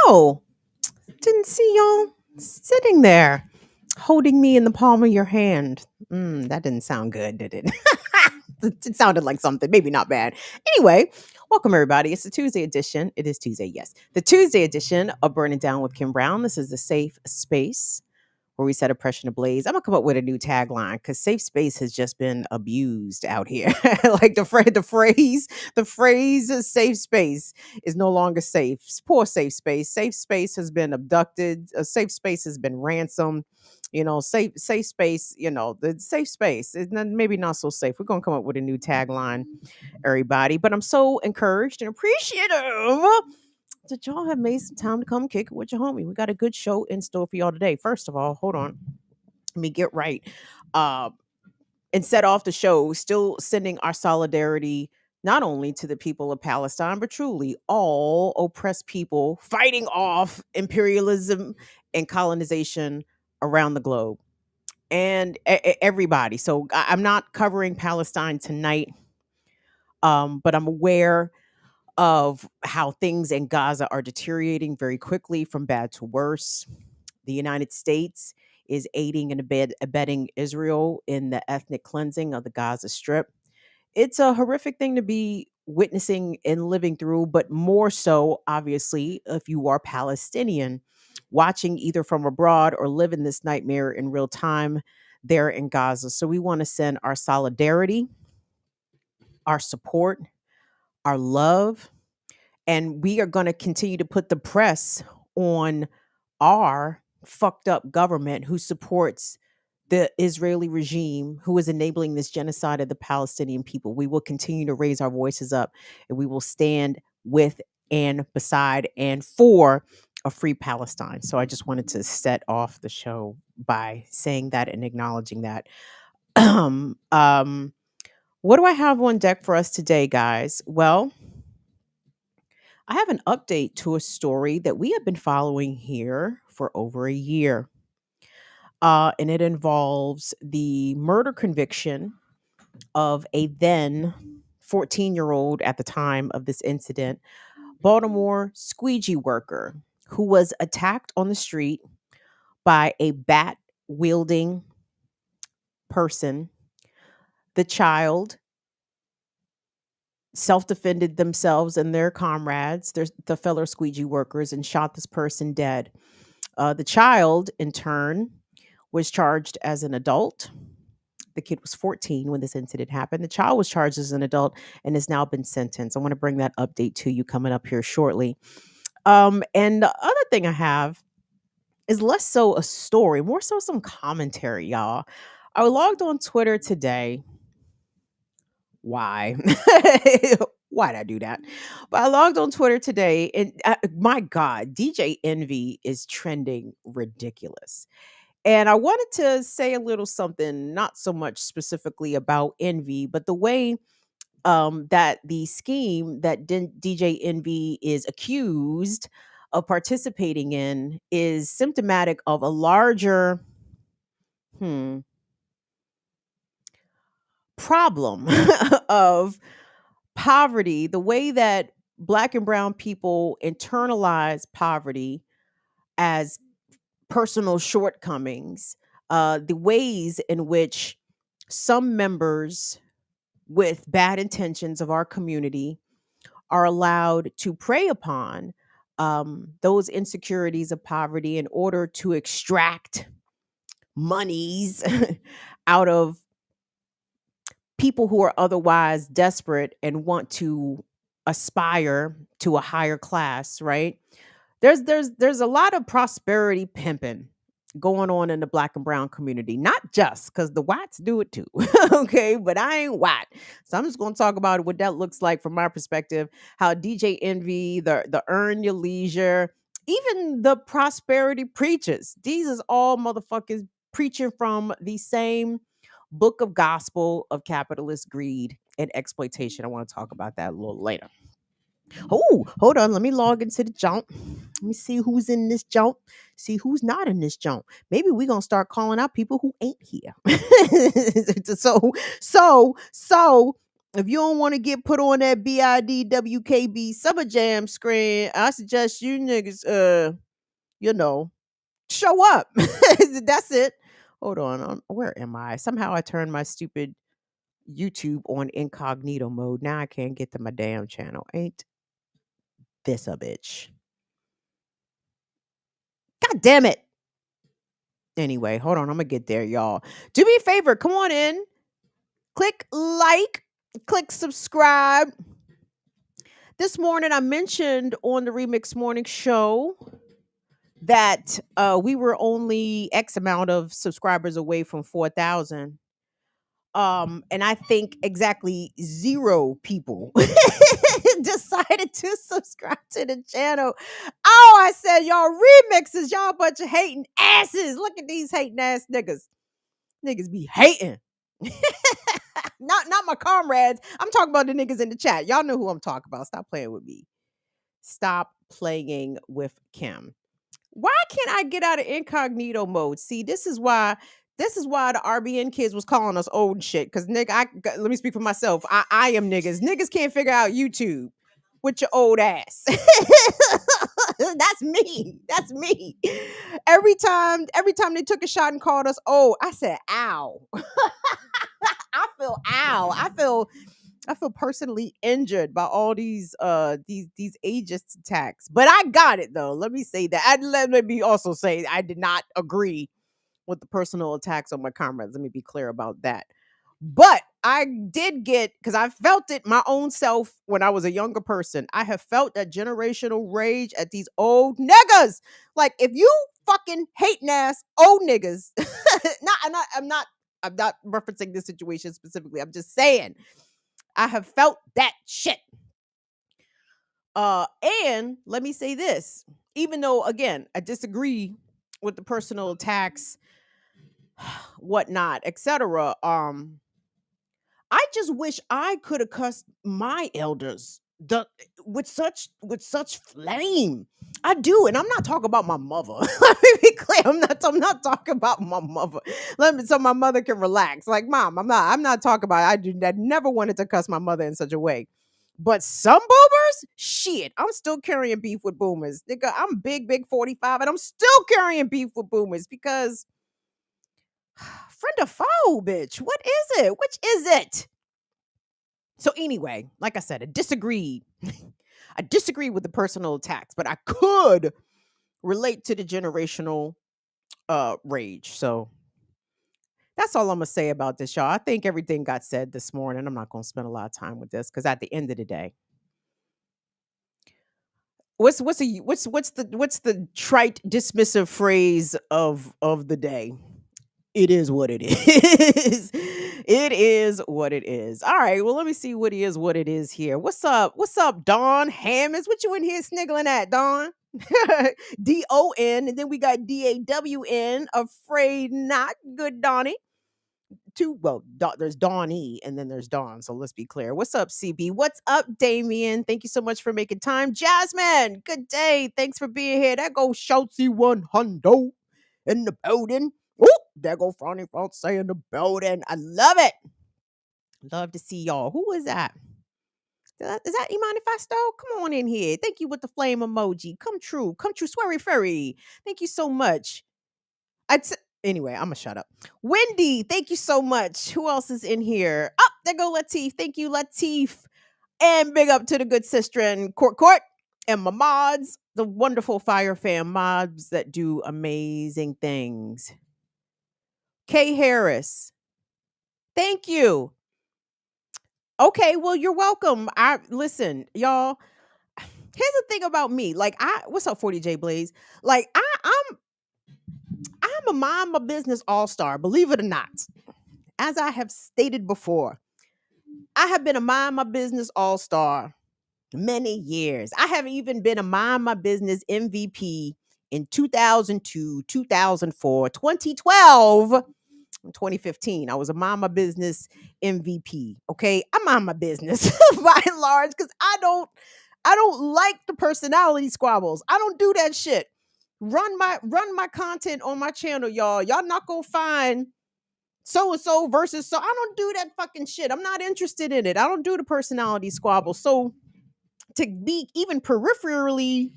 Oh, didn't see y'all sitting there holding me in the palm of your hand. That didn't sound good, did it? It sounded like something, maybe not bad. Anyway, welcome everybody. It's the Tuesday edition. It is Tuesday, yes. The Tuesday edition of Burning Down with Kim Brown. This is the safe space where we set oppression ablaze. I'm gonna come up with a new tagline because safe space has just been abused out here. Like the phrase is safe space is no longer safe. Poor safe space. Safe space has been abducted. A safe space has been ransomed. Safe space. The safe space is maybe not so safe. We're gonna come up with a new tagline, everybody. But I'm so encouraged and appreciative that y'all have made some time to come kick it with your homie. We got a good show in store for y'all today. First of all, hold on. Let me get right. Uh, and set off the show, still sending our solidarity not only to the people of Palestine, but truly all oppressed people fighting off imperialism and colonization around the globe. And everybody. So I'm not covering Palestine tonight, but I'm aware of how things in Gaza are deteriorating very quickly from bad to worse. The United States is aiding and abetting Israel in the ethnic cleansing of the Gaza Strip. It's a horrific thing to be witnessing and living through, but more so, obviously, if you are Palestinian, watching either from abroad or living this nightmare in real time there in Gaza. So we want to send our solidarity, our support, our love, and we are going to continue to put the press on our fucked up government who supports the Israeli regime who is enabling this genocide of the Palestinian people. We will continue to raise our voices up and we will stand with and beside and for a free Palestine. So I just wanted to set off the show by saying that and acknowledging that. What do I have on deck for us today, guys? Well, I have an update to a story that we have been following here for over a year. And it involves the murder conviction of a then 14-year-old at the time of this incident, Baltimore squeegee worker who was attacked on the street by a bat wielding person. The child self-defended themselves and their comrades, the fellow squeegee workers, and shot this person dead. The child, in turn, was charged as an adult. The kid was 14 when this incident happened. The child was charged as an adult and has now been sentenced. I want to bring that update to you coming up here shortly. And the other thing I have is less so a story, more so some commentary, y'all. I logged on Twitter today. Why? Why'd I do that? But I logged on Twitter today, and my God, DJ Envy is trending ridiculous. And I wanted to say a little something, not so much specifically about Envy, but the way that the scheme that DJ Envy is accused of participating in is symptomatic of a larger problem of poverty, the way that Black and brown people internalize poverty as personal shortcomings, the ways in which some members with bad intentions of our community are allowed to prey upon those insecurities of poverty in order to extract monies out of people who are otherwise desperate and want to aspire to a higher class, right? There's a lot of prosperity pimping going on in the Black and brown community, not just because the whites do it too. Okay, but I ain't white, so I'm just going to talk about what that looks like from my perspective. How DJ Envy, the Earn Your Leisure, even the prosperity preachers, these is all motherfuckers preaching from the same book of gospel of capitalist greed and exploitation. I want to talk about that a little later. Oh, hold on. Let me log into the jump. Let me see who's in this jump. See who's not in this jump. Maybe we're gonna start calling out people who ain't here. so If you don't want to get put on that BIDWKB Summer Jam screen, I suggest you niggas, you know, show up. That's it. Hold on. Where am I? Somehow I turned my stupid YouTube on incognito mode. Now I can't get to my damn channel. Ain't this a bitch? God damn it. Anyway, hold on. I'm going to get there, y'all. Do me a favor. Come on in. Click like. Click subscribe. This morning, I mentioned on the Remix Morning Show that we were only X amount of subscribers away from 4,000. And I think exactly 0 people decided to subscribe to the channel. Oh, I said, y'all remixes, y'all a bunch of hating asses. Look at these hating ass niggas. Niggas be hating. Not my comrades. I'm talking about the niggas in the chat. Y'all know who I'm talking about. Stop playing with me. Stop playing with Kim. Why can't I get out of incognito mode? See, this is why the RBN kids was calling us old and shit. Cause nigga, let me speak for myself. I am niggas. Niggas can't figure out YouTube with your old ass. That's me. That's me. Every time they took a shot and called us old, I said, ow. I feel ow. I feel personally injured by all these ageist attacks. But I got it though. Let me say that. Let me also say I did not agree with the personal attacks on my comrades. Let me be clear about that. But I did get, because I felt it my own self when I was a younger person. I have felt that generational rage at these old niggas. Like, if you fucking hating ass old niggas, I'm not referencing this situation specifically. I'm just saying I have felt that shit. And let me say this, even though again I disagree with the personal attacks, whatnot, etc. I just wish I could have cussed my elders with such flame. I do, and I'm not talking about my mother. Let me be clear. I'm not talking about my mother. Let me, so my mother can relax. Like, mom, I'm not talking about it. I never wanted to cuss my mother in such a way. But some boomers, shit, I'm still carrying beef with boomers. Nigga, I'm big 45, and I'm still carrying beef with boomers because friend or foe, bitch. What is it? Which is it? So anyway, like I said, I disagreed. I disagree with the personal attacks, but I could relate to the generational rage. So that's all I'm gonna say about this, y'all. I think everything got said this morning. I'm not gonna spend a lot of time with this because at the end of the day, what's the trite dismissive phrase of the day? It is what it is. It is what it is. All right. Well, let me see what it is here. What's up? What's up, Dawn Hammonds? What you in here sniggling at, Dawn? DON. And then we got DAWN. Afraid not. Good, Donnie. There's Donnie and then there's Dawn. So let's be clear. What's up, CB? What's up, Damien? Thank you so much for making time. Jasmine, good day. Thanks for being here. That goes Schultzy 100 in the building. Oh, there go Franny Fonse in the building. I love it. Love to see y'all. Who is that? Is that Imani Fasto? Come on in here. Thank you with the flame emoji. Come true. Come true. Sweary Furry. Thank you so much. Anyway, I'm going to shut up. Wendy, thank you so much. Who else is in here? Oh, there go Latif. Thank you, Latif. And big up to the good sister and Court and my mods, the wonderful Fire Fam mods that do amazing things. Kay Harris. Thank you. Okay, well, you're welcome. Listen, y'all. Here's the thing about me. Like, what's up, 40J Blaze? Like, I'm a mind my business all-star, believe it or not. As I have stated before, I have been a mind my business all-star many years. I have even been a mind my business MVP in 2002, 2004, 2012. 2015. I was a mind my business MVP. Okay. I mind my business by and large because I don't like the personality squabbles. I don't do that shit. Run my content on my channel, y'all. Y'all not gonna find so and so versus so. I don't do that fucking shit. I'm not interested in it. I don't do the personality squabble. So to be even peripherally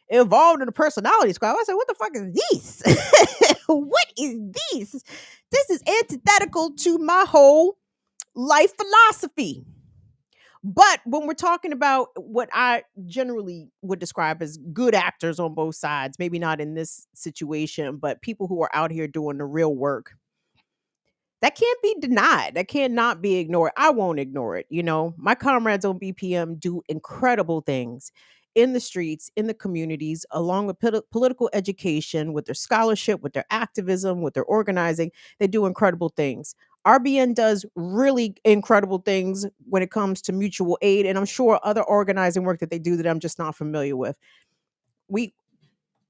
involved in a personality squabble, I said, what the fuck is this? What is this? This is antithetical to my whole life philosophy. But when we're talking about what I generally would describe as good actors on both sides, maybe not in this situation, but people who are out here doing the real work, that can't be denied. That cannot be ignored. I won't ignore it. You know, my comrades on BPM do incredible things in the streets, in the communities, along with political education, with their scholarship, with their activism, with their organizing. They do incredible things. RBN does really incredible things when it comes to mutual aid, and I'm sure other organizing work that they do that I'm just not familiar with. We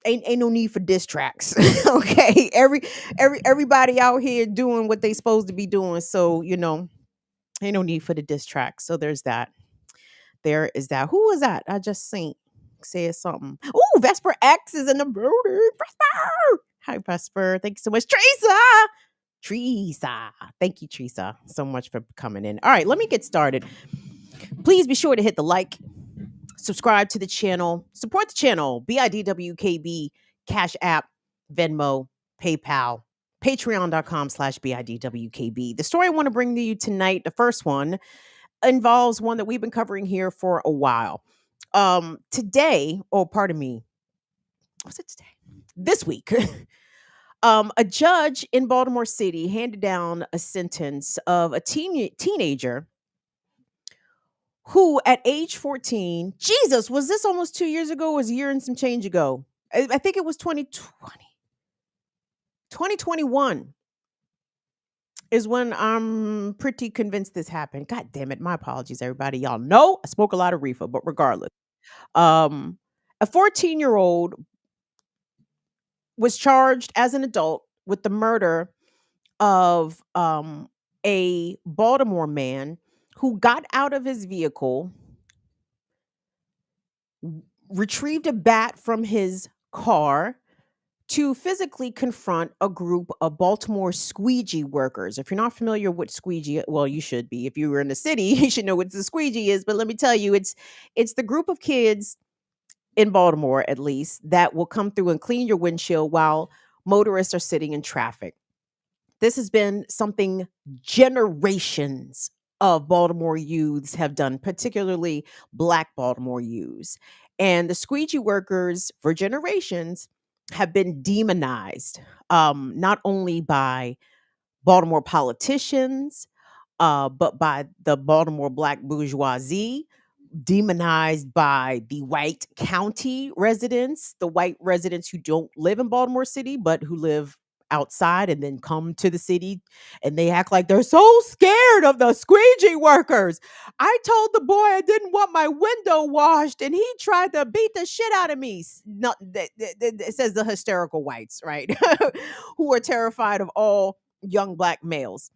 ain't no need for diss tracks. Okay, everybody out here doing what they supposed to be doing, so you know, ain't no need for the diss tracks. So there's that. There is that. Who was that? I just seen said something. Oh, Vesper X is in the building. Vesper, hi Vesper. Thank you so much, Teresa. Thank you, Teresa, so much for coming in. All right, let me get started. Please be sure to hit the like, subscribe to the channel, support the channel, BIDWKB, Cash App, Venmo, PayPal, patreon.com/BIDWKB. The story I want to bring to you tonight, the first one, involves one that we've been covering here for a while. Today, oh, pardon me, what's it today? This week, a judge in Baltimore City handed down a sentence of a teenager who at age 14, Jesus, was this almost 2 years ago or was a year and some change ago? I think it was 2021 is when I'm pretty convinced this happened. God damn it. My apologies, everybody. Y'all know I spoke a lot of reefer, but regardless. A 14-year-old was charged as an adult with the murder of a Baltimore man who got out of his vehicle, retrieved a bat from his car to physically confront a group of Baltimore squeegee workers. If you're not familiar with squeegee, well, you should be. If you were in the city, you should know what the squeegee is. But let me tell you, it's the group of kids in Baltimore, at least, that will come through and clean your windshield while motorists are sitting in traffic. This has been something generations of Baltimore youths have done, particularly Black Baltimore youths. And the squeegee workers for generations have been demonized, not only by Baltimore politicians, but by the Baltimore Black bourgeoisie, demonized by the white county residents, the white residents who don't live in Baltimore City, but who live outside and then come to the city, and they act like they're so scared of the squeegee workers. I told the boy I didn't want my window washed and he tried to beat the shit out of me. No, it says the hysterical whites, right? Who are terrified of all young Black males.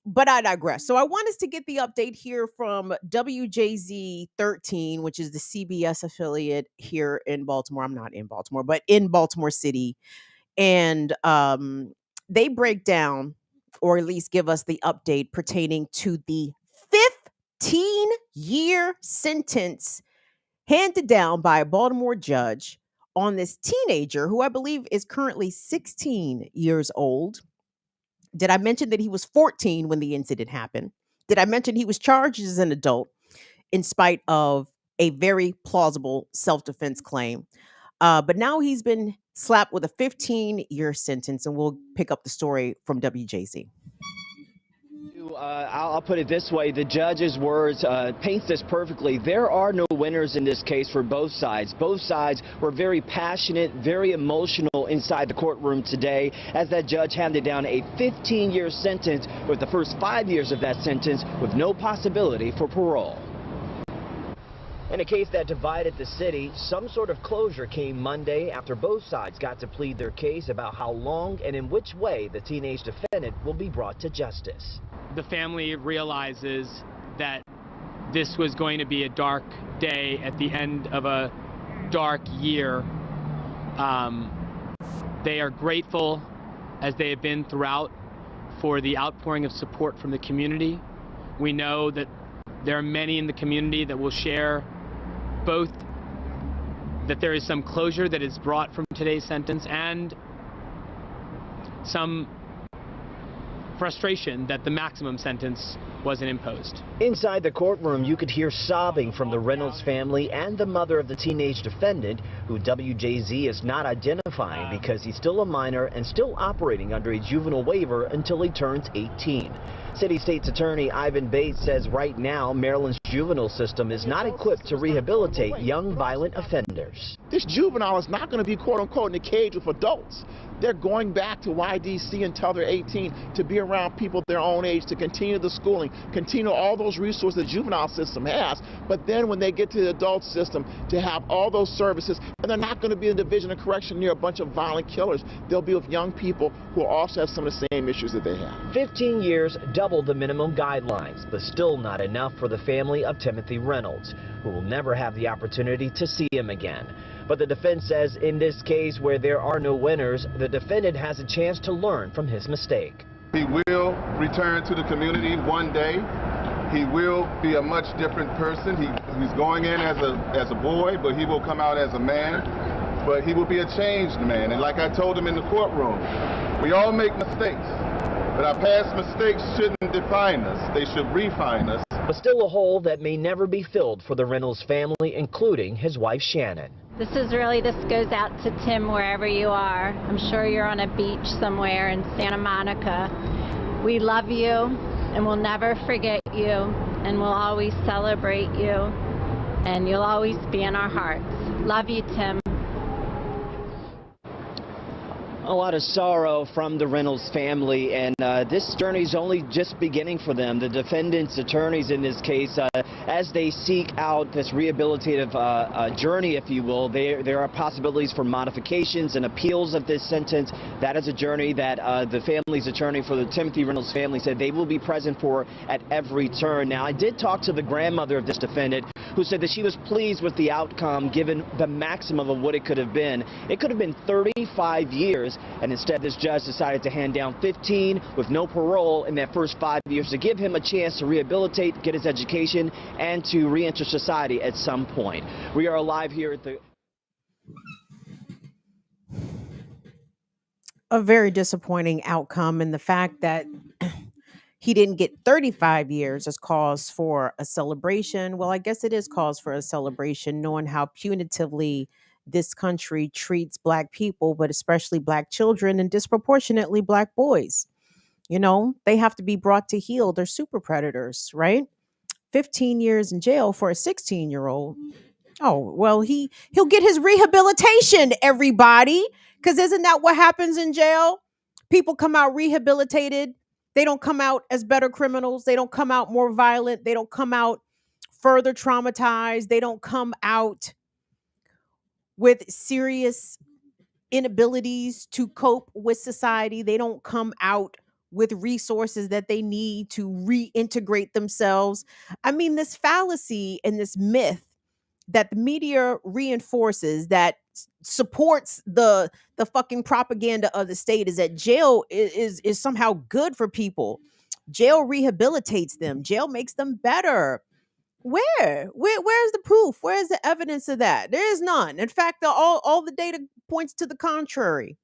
But I digress. So I want us to get the update here from WJZ 13, which is the CBS affiliate here in Baltimore. I'm not in Baltimore, but in Baltimore City. And they break down, or at least give us the update pertaining to the 15-year sentence handed down by a Baltimore judge on this teenager who I believe is currently 16 years old. Did I mention that he was 14 when the incident happened? Did I mention he was charged as an adult in spite of a very plausible self-defense claim? But now he's been slapped with a 15-year sentence, and we'll pick up the story from WJZ. I'll put it this way. The judge's words paints this perfectly. There are no winners in this case for both sides. Both sides were very passionate, very emotional inside the courtroom today as that judge handed down a 15-year sentence, with the first 5 years of that sentence with no possibility for parole. In a case that divided the city, some sort of closure came Monday after both sides got to plead their case about how long and in which way the teenage defendant will be brought to justice. The family realizes that this was going to be a dark day at the end of a dark year. They are grateful, as they have been throughout, for the outpouring of support from the community. We know that there are many in the community that will share both that there is some closure that is brought from today's sentence and some frustration that the maximum sentence wasn't imposed. Inside the courtroom, you could hear sobbing from the Reynolds family and the mother of the teenage defendant, who WJZ is not identifying because he's still a minor and still operating under a juvenile waiver until he turns 18. City State's Attorney Ivan Bates says right now Maryland's juvenile system is not equipped to rehabilitate young violent offenders. This juvenile is not going to be quote-unquote in a cage with adults. They're going back to YDC until they're 18 to be around people their own age, to continue the schooling, continue all those resources the juvenile system has. But then when they get to the adult system, to have all those services, and they're not going to be in the Division of Correction near a bunch of violent killers. They'll be with young people who also have some of the same issues that they have. 15 years, double the minimum guidelines, but still not enough for the family of Timothy Reynolds, who will never have the opportunity to see him again. But the defense says in this case where there are no winners, the defendant has a chance to learn from his mistake. He will return to the community one day. He will be a much different person. He's going in as a boy, but he will come out as a man. But he will be a changed man. And like I told him in the courtroom, we all make mistakes. But our past mistakes shouldn't define us. They should refine us. But still a hole that may never be filled for the Reynolds family, including his wife Shannon. This goes out to Tim wherever you are. I'm sure you're on a beach somewhere in Santa Monica. We love you and we'll never forget you, and we'll always celebrate you, and you'll always be in our hearts. Love you, Tim. A lot of sorrow from the Reynolds family, and this journey is only just beginning for them. The defendant's attorneys in this case, as they seek out this rehabilitative journey, if you will, there are possibilities for modifications and appeals of this sentence. That is a journey that the family's attorney for the Timothy Reynolds family said they will be present for at every turn. Now, I did talk to the grandmother of this defendant, who said that she was pleased with the outcome given the maximum of what it could have been. It could have been 35 years, and instead this judge decided to hand down 15 with no parole in that first 5 years to give him a chance to rehabilitate, get his education, and to re-enter society at some point. We are live here at the... A very disappointing outcome, and the fact that he didn't get 35 years as cause for a celebration. Well, I guess it is cause for a celebration, knowing how punitively this country treats Black people, but especially Black children and disproportionately Black boys. You know, they have to be brought to heel. They're super predators, right? 15 years in jail for a 16-year-old. Oh, well, he'll get his rehabilitation, everybody, because isn't that what happens in jail? People come out rehabilitated. They don't come out as better criminals. They don't come out more violent. They don't come out further traumatized. They don't come out with serious inabilities to cope with society. They don't come out with resources that they need to reintegrate themselves. I mean, this fallacy and this myth that the media reinforces, that supports the fucking propaganda of the state, is that jail is somehow good for people. Jail rehabilitates them. Jail makes them better. Where's the proof? Where's the evidence of that? There is none. In fact, all the data points to the contrary.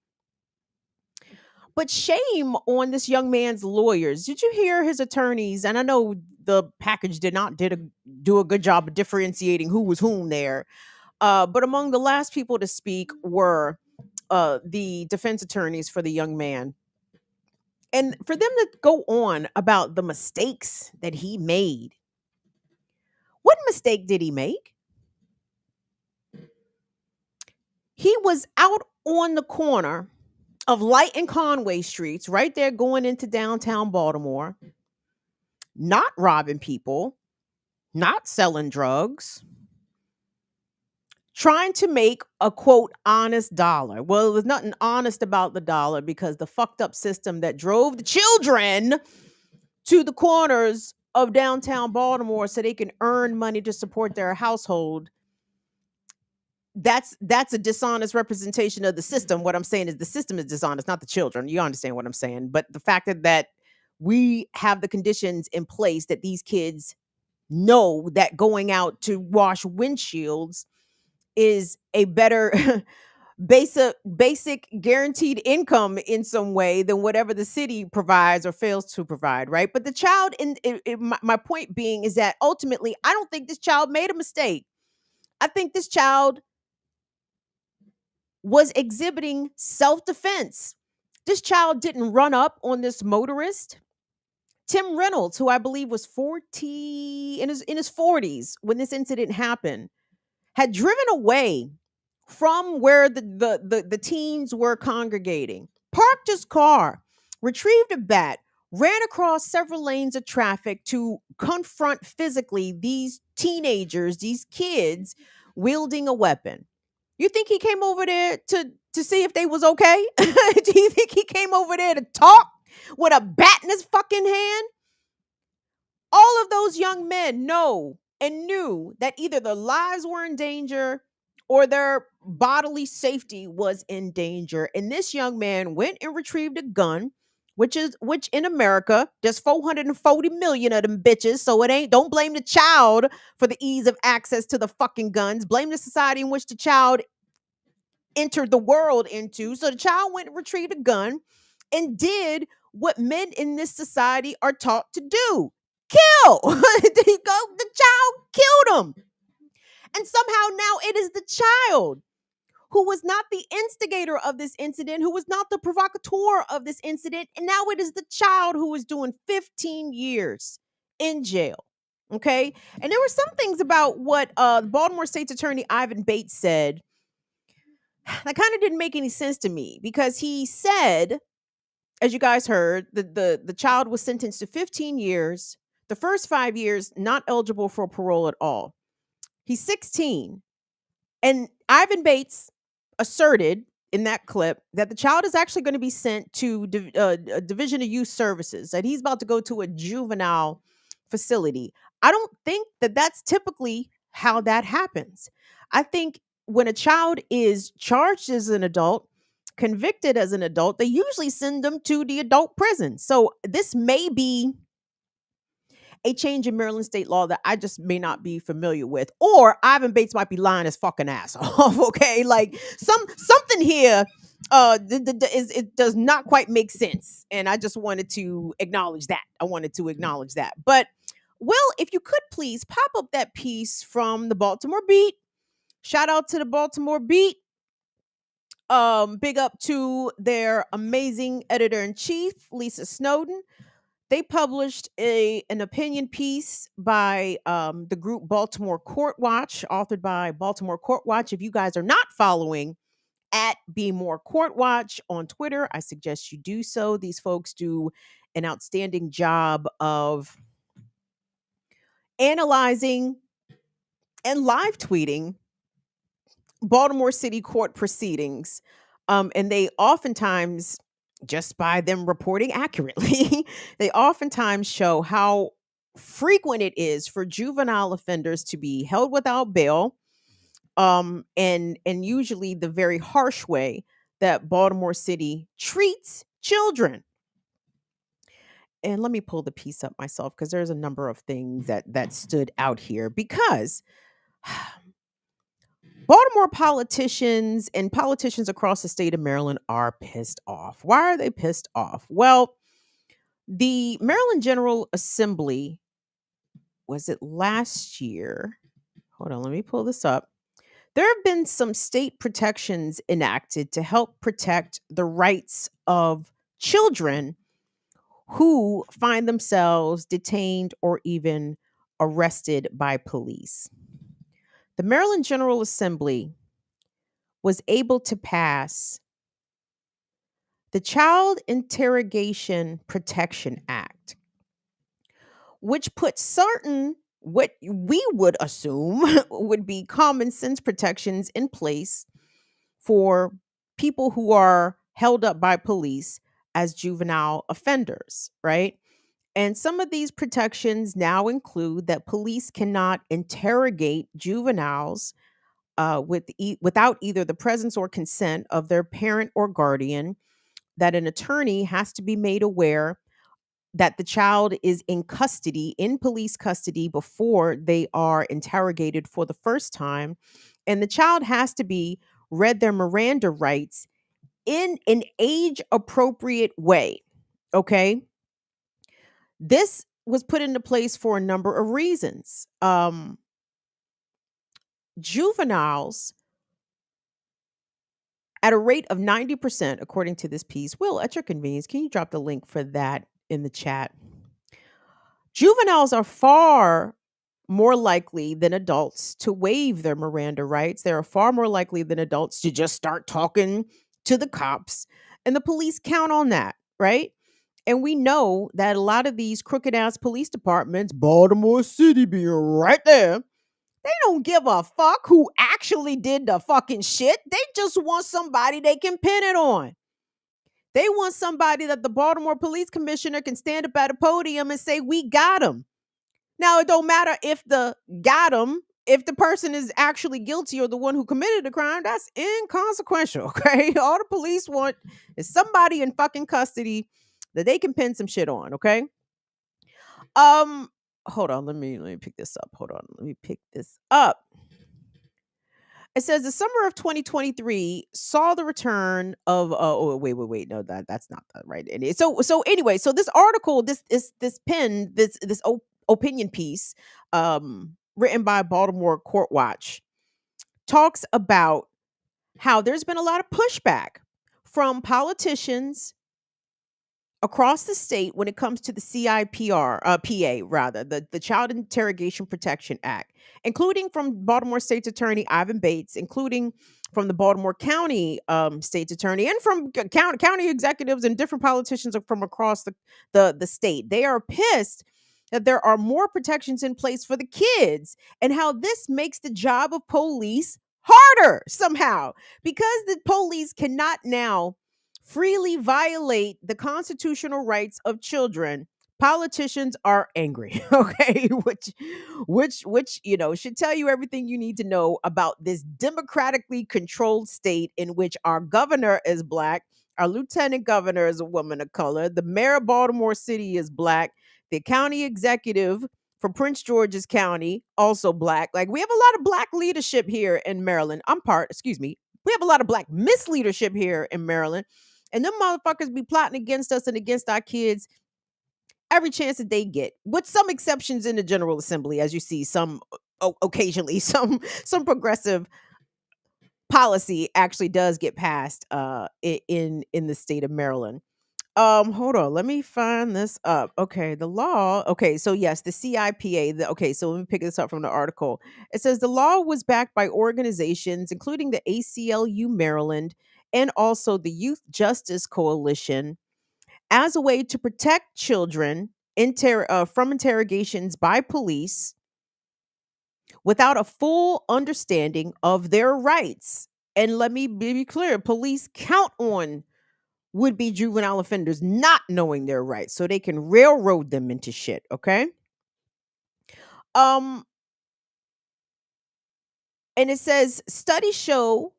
But shame on this young man's lawyers. Did you hear his attorneys? And I know the package did not do a good job of differentiating who was whom there. But among the last people to speak were the defense attorneys for the young man. And for them to go on about the mistakes that he made. What mistake did he make? He was out on the corner of Light and Conway Streets, right there going into downtown Baltimore, not robbing people, not selling drugs, trying to make a, quote, honest dollar. Well, there's nothing honest about the dollar, because the fucked up system that drove the children to the corners of downtown Baltimore so they can earn money to support their household, that's a dishonest representation of the system. What I'm saying is the system is dishonest, not the children. You understand what I'm saying? But the fact that we have the conditions in place that these kids know that going out to wash windshields is a better basic guaranteed income in some way than whatever the city provides or fails to provide, right? But the child my point being is that ultimately I don't think this child made a mistake. I think this child was exhibiting self-defense. This child didn't run up on this motorist. Tim Reynolds, who I believe was 40 in his 40s when this incident happened, had driven away from where the teens were congregating, parked his car, retrieved a bat, ran across several lanes of traffic to confront physically these teenagers, these kids wielding a weapon. You think he came over there to see if they was okay? Do you think he came over there to talk with a bat in his fucking hand? All of those young men know and knew that either their lives were in danger or their bodily safety was in danger. And this young man went and retrieved a gun, which in America, there's 440 million of them bitches. So it ain't, don't blame the child for the ease of access to the fucking guns. Blame the society in which the child entered the world into. So the child went and retrieved a gun and did what men in this society are taught to do. Kill. The child killed him. And somehow now it is the child who was not the instigator of this incident, who was not the provocateur of this incident. And now it is the child who is doing 15 years in jail. Okay. And there were some things about what Baltimore State's Attorney Ivan Bates said that kind of didn't make any sense to me, because he said, as you guys heard, the child was sentenced to 15 years. The first 5 years, not eligible for parole at all. He's 16. And Ivan Bates asserted in that clip that the child is actually going to be sent to a Division of Youth Services, that he's about to go to a juvenile facility. I don't think that that's typically how that happens. I think when a child is charged as an adult, convicted as an adult, they usually send them to the adult prison. So this may be a change in Maryland state law that I just may not be familiar with, or Ivan Bates might be lying his fucking ass off. Okay, like something here it does not quite make sense, and I just wanted to acknowledge that. But Will, if you could please pop up that piece from the Baltimore Beat. Shout out to the Baltimore Beat. Big up to their amazing editor-in-chief, Lisa Snowden. They published an opinion piece by the group Baltimore Court Watch, authored by Baltimore Court Watch. If you guys are not following at Be More Court Watch on Twitter, I suggest you do so. These folks do an outstanding job of analyzing and live tweeting Baltimore City court proceedings. And they oftentimes, just by them reporting accurately, they oftentimes show how frequent it is for juvenile offenders to be held without bail, and usually the very harsh way that Baltimore City treats children. And let me pull the piece up myself, because there's a number of things that stood out here, because Baltimore politicians and politicians across the state of Maryland are pissed off. Why are they pissed off? Well, the Maryland General Assembly, was it last year? Hold on, let me pull this up. There have been some state protections enacted to help protect the rights of children who find themselves detained or even arrested by police. The Maryland General Assembly was able to pass the Child Interrogation Protection Act, which puts certain, what we would assume would be common sense protections in place for people who are held up by police as juvenile offenders, right? And some of these protections now include that police cannot interrogate juveniles without either the presence or consent of their parent or guardian, that an attorney has to be made aware that the child is in custody, in police custody, before they are interrogated for the first time. And the child has to be read their Miranda rights in an age appropriate way. Okay. This was put into place for a number of reasons. Juveniles, at a rate of 90%, according to this piece. Will, at your convenience, can you drop the link for that in the chat? Juveniles are far more likely than adults to waive their Miranda rights. They are far more likely than adults to just start talking to the cops. And the police count on that, right? And we know that a lot of these crooked ass police departments, Baltimore City being right there, they don't give a fuck who actually did the fucking shit. They just want somebody they can pin it on. They want somebody that the Baltimore police commissioner can stand up at a podium and say, we got him. Now, it don't matter if if the person is actually guilty or the one who committed the crime, that's inconsequential, okay? All the police want is somebody in fucking custody that they can pin some shit on, okay? Hold on, let me pick this up. Hold on, let me pick this up. It says the summer of 2023 saw the return of wait, no, that's not the right. And so anyway, so this article, this opinion piece, written by Baltimore Court Watch, talks about how there's been a lot of pushback from politicians across the state when it comes to the PA, rather, the Child Interrogation Protection Act, including from Baltimore State's Attorney Ivan Bates, including from the Baltimore County State's Attorney, and from county executives and different politicians from across the state. They are pissed that there are more protections in place for the kids, and how this makes the job of police harder somehow, because the police cannot now freely violate the constitutional rights of children. Politicians are angry, okay? Which should tell you everything you need to know about this democratically controlled state in which our governor is black, our lieutenant governor is a woman of color, the mayor of Baltimore City is black, the county executive for Prince George's County also black. Like, we have a lot of black leadership here in Maryland. We have a lot of black misleadership here in Maryland. And them motherfuckers be plotting against us and against our kids every chance that they get, with some exceptions in the General Assembly, as you see some occasionally some progressive policy actually does get passed in the state of Maryland. Hold on, let me find this up. Okay, the law. Okay, so yes, the CIPA. Okay, so let me pick this up from the article. It says the law was backed by organizations including the ACLU Maryland and also the Youth Justice Coalition as a way to protect children from interrogations by police without a full understanding of their rights. And let me be clear, police count on would-be juvenile offenders not knowing their rights so they can railroad them into shit, okay? And it says studies show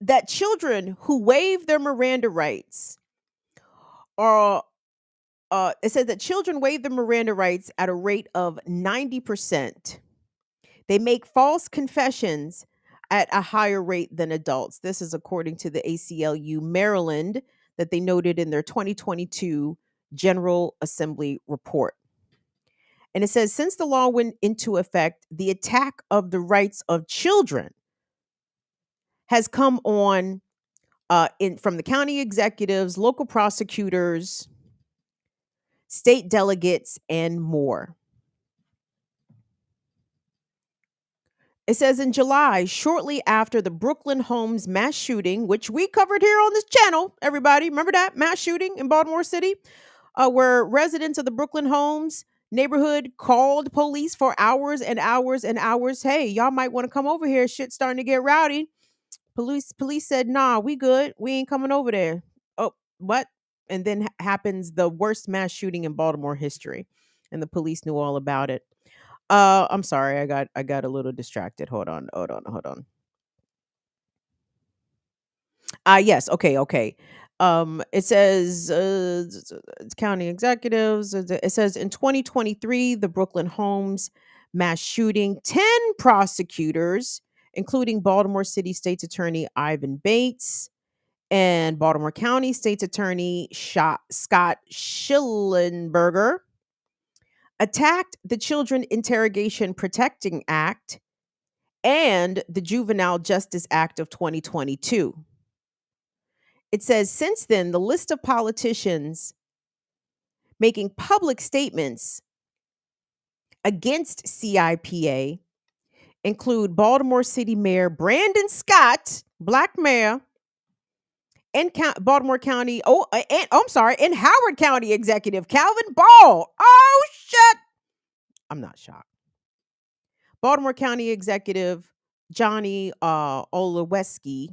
that children who waive their Miranda rights are it says that children waive their Miranda rights at a rate of 90%. They make false confessions at a higher rate than adults. This is according to the ACLU Maryland that they noted in their 2022 General Assembly report. And it says since the law went into effect, the attack of the rights of children has come on from the county executives, local prosecutors, state delegates, and more. It says in July, shortly after the Brooklyn Homes mass shooting, which we covered here on this channel, everybody, remember that mass shooting in Baltimore City, where residents of the Brooklyn Homes neighborhood called police for hours and hours and hours. Hey, y'all might want to come over here. Shit's starting to get rowdy. Police said, nah, we good. We ain't coming over there. Oh, what? And then happens the worst mass shooting in Baltimore history. And the police knew all about it. I'm sorry, I got a little distracted. Hold on. Yes, okay. It says it's county executives. It says in 2023, the Brooklyn Homes mass shooting, 10 prosecutors, including Baltimore City State's Attorney Ivan Bates and Baltimore County State's Attorney Scott Schillenberger, attacked the Children Interrogation Protecting Act and the Juvenile Justice Act of 2022. It says since then, the list of politicians making public statements against CIPA include Baltimore City Mayor Brandon Scott, black mayor, and Baltimore County, and Howard County Executive Calvin Ball. Oh, shit. I'm not shocked. Baltimore County Executive Johnny Olszewski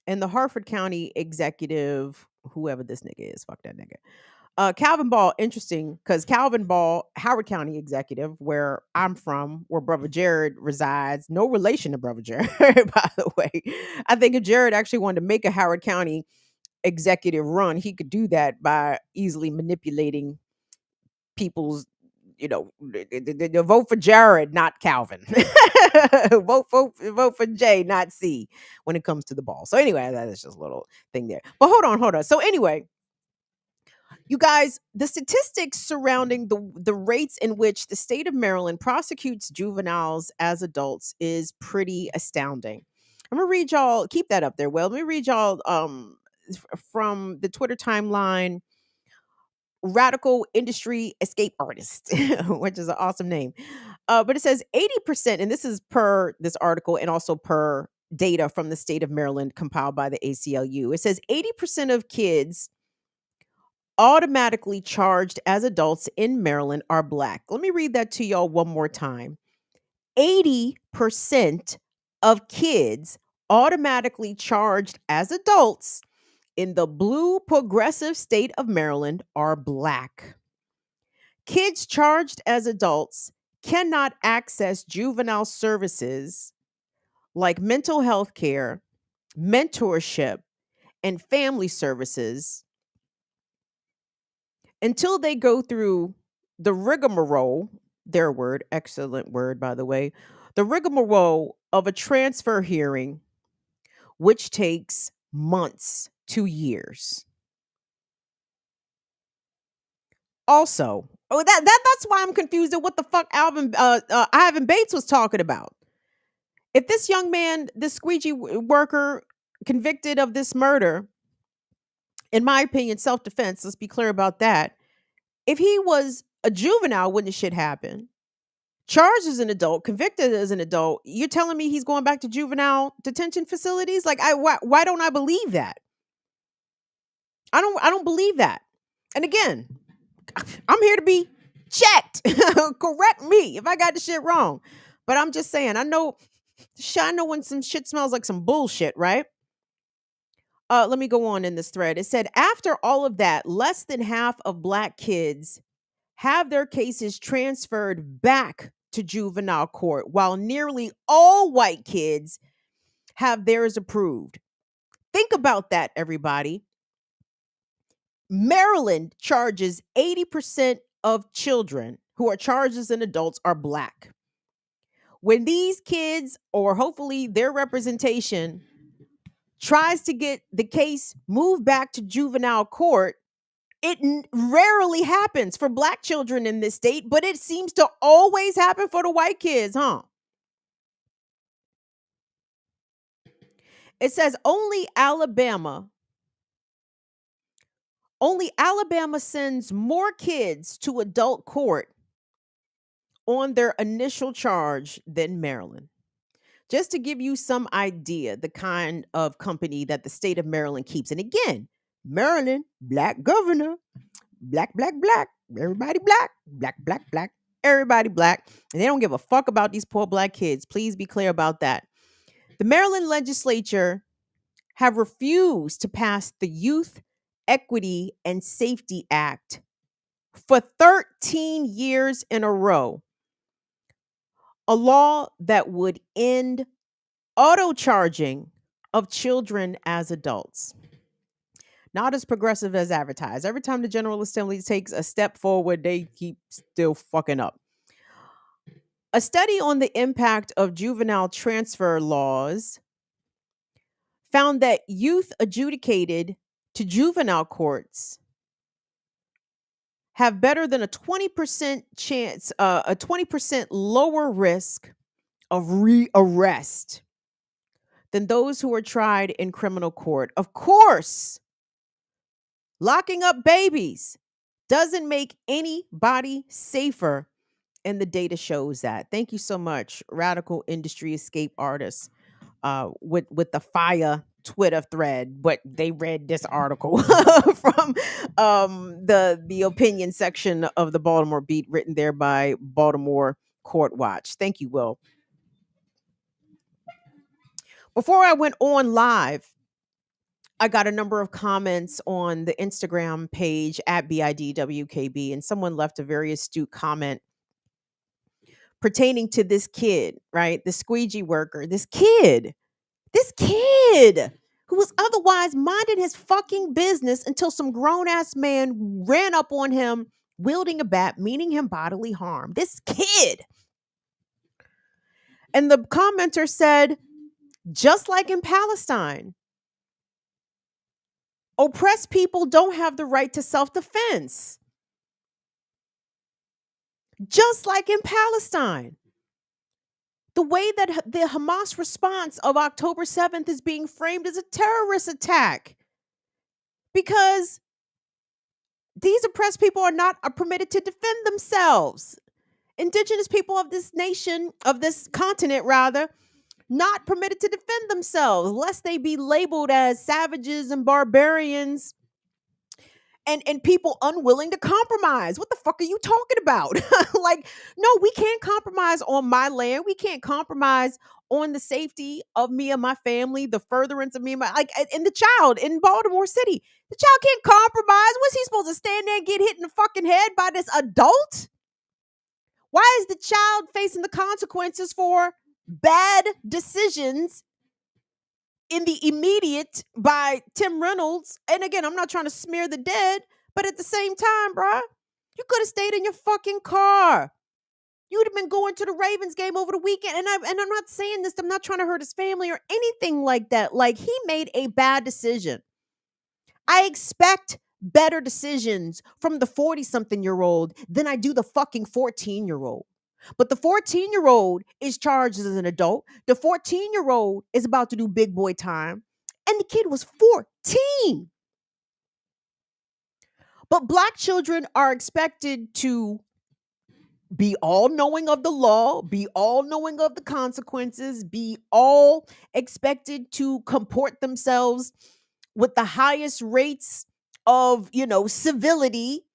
and the Harford County Executive, whoever this nigga is, fuck that nigga. Calvin Ball, interesting, because Calvin Ball, Howard County Executive, where I'm from, where Brother Jared resides, no relation to Brother Jared, by the way. I think if Jared actually wanted to make a Howard County executive run, he could do that by easily manipulating people's, vote for Jared, not Calvin. vote for J, not C, when it comes to the ball. So anyway, that is just a little thing there. But hold on. So anyway, you guys, the statistics surrounding the rates in which the state of Maryland prosecutes juveniles as adults is pretty astounding. I'm gonna read y'all. Keep that up there. Well, let me read y'all from the Twitter timeline. Radical Industry Escape Artist, which is an awesome name. But it says 80%, and this is per this article and also per data from the state of Maryland compiled by the ACLU. It says 80% of kids automatically charged as adults in Maryland are black. Let me read that to y'all one more time. 80% of kids automatically charged as adults in the blue progressive state of Maryland are black. Kids charged as adults cannot access juvenile services like mental health care, mentorship, and family services until they go through the rigmarole, their word, excellent word, by the way, the rigmarole of a transfer hearing, which takes months to years. Also, that's why I'm confused at what the fuck Ivan Bates was talking about. If this young man, this squeegee worker convicted of this murder, in my opinion, self-defense, let's be clear about that. If he was a juvenile when this shit happened, charged as an adult, convicted as an adult, you're telling me he's going back to juvenile detention facilities? Like, why don't I believe that? I don't believe that. And again, I'm here to be checked. Correct me if I got the shit wrong. But I'm just saying, I know when some shit smells like some bullshit, right? Let me go on in this thread. It said, after all of that, less than half of black kids have their cases transferred back to juvenile court, while nearly all white kids have theirs approved. Think about that, everybody. Maryland charges 80% of children who are charged as an adults are black. When these kids, or hopefully their representation, tries to get the case moved back to juvenile court, it rarely happens for black children in this state, but it seems to always happen for the white kids, huh? It says only Alabama sends more kids to adult court on their initial charge than Maryland. Just to give you some idea, the kind of company that the state of Maryland keeps. And again, Maryland, black governor, black, everybody black, everybody black. And they don't give a fuck about these poor black kids. Please be clear about that. The Maryland legislature have refused to pass the Youth Equity and Safety Act for 13 years in a row, a law that would end auto charging of children as adults. Not as progressive as advertised. Every time the General Assembly takes a step forward, they keep still fucking up. A study on the impact of juvenile transfer laws found that youth adjudicated to juvenile courts have better than a 20% chance, a 20% lower risk of rearrest than those who are tried in criminal court. Of course, locking up babies doesn't make anybody safer, and the data shows that. Thank you so much, Radical Industry Escape Artists, with the fire Twitter thread, but they read this article from the opinion section of the Baltimore Beat, written there by Baltimore Court Watch. Thank you, Will. Before I went on live, I got a number of comments on the Instagram page at BIDWKB, and someone left a very astute comment pertaining to this kid, right? The squeegee worker, this kid who was otherwise minding his fucking business until some grown ass man ran up on him wielding a bat, meaning him bodily harm. This kid. And the commenter said, just like in Palestine, oppressed people don't have the right to self-defense. Just like in Palestine. The way that the Hamas response of October 7th is being framed as a terrorist attack. Because these oppressed people are permitted to defend themselves. Indigenous people of this nation, of this continent rather, not permitted to defend themselves, lest they be labeled as savages and barbarians and people unwilling to compromise. What the fuck are you talking about? Like, no, we can't compromise on my land. We can't compromise on the safety of me and my family, the furtherance of me and and the child in Baltimore City. The child can't compromise. What's he supposed to stand there and get hit in the fucking head by this adult? Why is the child facing the consequences for bad decisions in the immediate by Tim Reynolds? And again, I'm not trying to smear the dead, but at the same time, bruh, you could have stayed in your fucking car. You'd have been going to the Ravens game over the weekend. And I'm not saying this, I'm not trying to hurt his family or anything like that. Like, he made a bad decision. I expect better decisions from the 40-something-year-old than I do the fucking 14-year-old. But the 14-year-old is charged as an adult. The 14-year-old is about to do big boy time. And the kid was 14. But Black children are expected to be all knowing of the law, be all knowing of the consequences, be all expected to comport themselves with the highest rates of, civility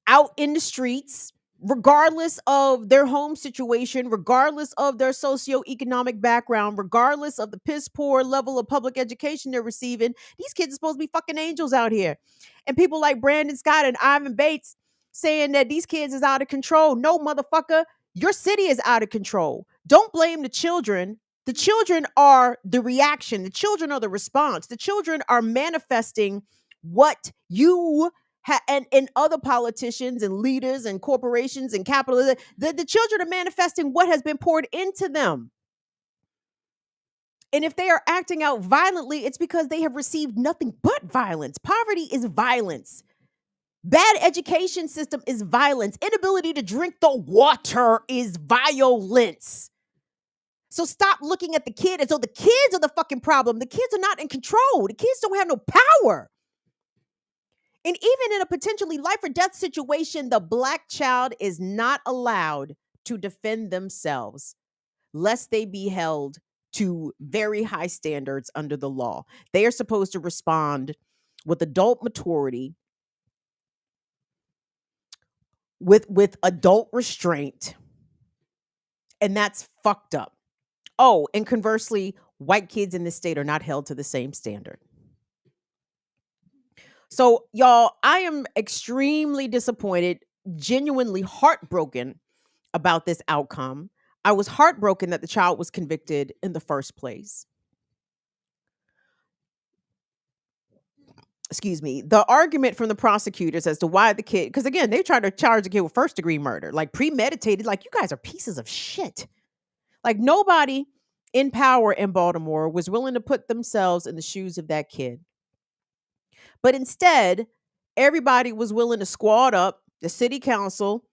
out in the streets, regardless of their home situation, regardless of their socioeconomic background, regardless of the piss poor level of public education they're receiving. These kids are supposed to be fucking angels out here. And people like Brandon Scott and Ivan Bates saying that these kids is out of control. No, motherfucker, your city is out of control. Don't blame the children. The children are the reaction. The children are the response. The children are manifesting what you and other politicians and leaders and corporations and capitalists. The children are manifesting what has been poured into them. And if they are acting out violently, it's because they have received nothing but violence. Poverty is violence. Bad education system is violence. Inability to drink the water is violence. So stop looking at the kid as though the kids are the fucking problem. The kids are not in control. The kids don't have no power. And even in a potentially life or death situation, the Black child is not allowed to defend themselves, lest they be held to very high standards under the law. They are supposed to respond with adult maturity, with adult restraint, and that's fucked up. Oh, and conversely, white kids in this state are not held to the same standard. So, y'all, I am extremely disappointed, genuinely heartbroken about this outcome. I was heartbroken that the child was convicted in the first place. excuse me, the argument from the prosecutors as to why the kid, because again, they tried to charge the kid with first degree murder, like premeditated, like you guys are pieces of shit. Like nobody in power in Baltimore was willing to put themselves in the shoes of that kid. But instead, everybody was willing to squad up, the city council,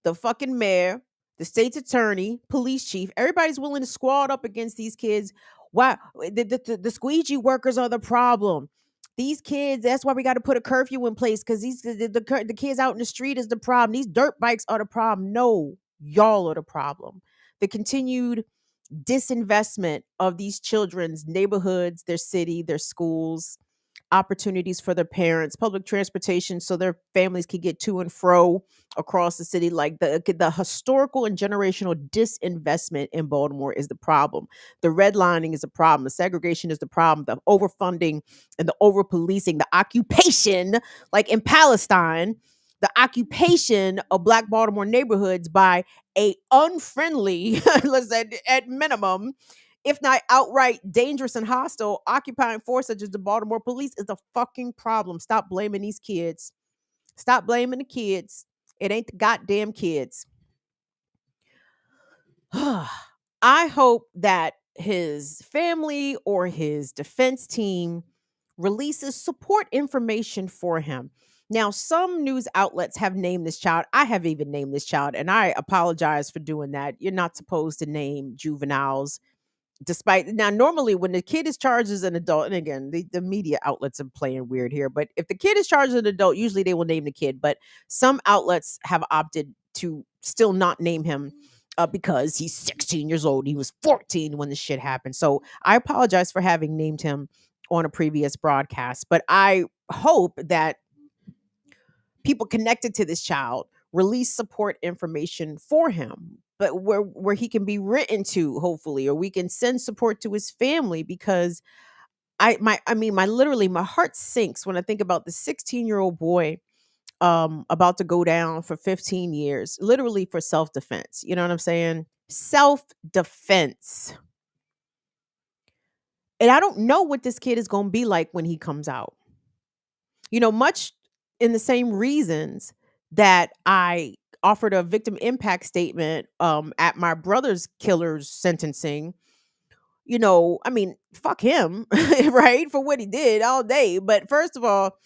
the fucking mayor, the state's attorney, police chief, everybody's willing to squad up against these kids. Why the squeegee workers are the problem. These kids, that's why we got to put a curfew in place because the kids out in the street is the problem. These dirt bikes are the problem. No, y'all are the problem. The continued disinvestment of these children's neighborhoods, their city, their schools, opportunities for their parents, public transportation so their families could get to and fro across the city. Like the historical and generational disinvestment in Baltimore is the problem. The redlining is the problem. The segregation is the problem. The overfunding and the over policing, the occupation, like in Palestine, the occupation of Black Baltimore neighborhoods by a unfriendly, let's say at minimum, if not outright dangerous and hostile, occupying force such as the Baltimore police is a fucking problem. Stop blaming these kids. Stop blaming the kids. It ain't the goddamn kids. I hope that his family or his defense team releases support information for him. Now, some news outlets have named this child. I have even named this child, and I apologize for doing that. You're not supposed to name juveniles despite now normally when the kid is charged as an adult, and again the media outlets are playing weird here, but if the kid is charged as an adult, usually they will name the kid, but some outlets have opted to still not name him because he's 16 years old. He was 14 when this shit happened, so I apologize for having named him on a previous broadcast, but I hope that people connected to this child release support information for him, but where he can be written to, hopefully, or we can send support to his family, because my literally my heart sinks when I think about the 16-year-old boy about to go down for 15 years literally for self-defense. You know what I'm saying? Self-defense. And I don't know what this kid is going to be like when he comes out. Much in the same reasons that I offered a victim impact statement at my brother's killer's sentencing. Fuck him, right? For what he did all day. But first of all,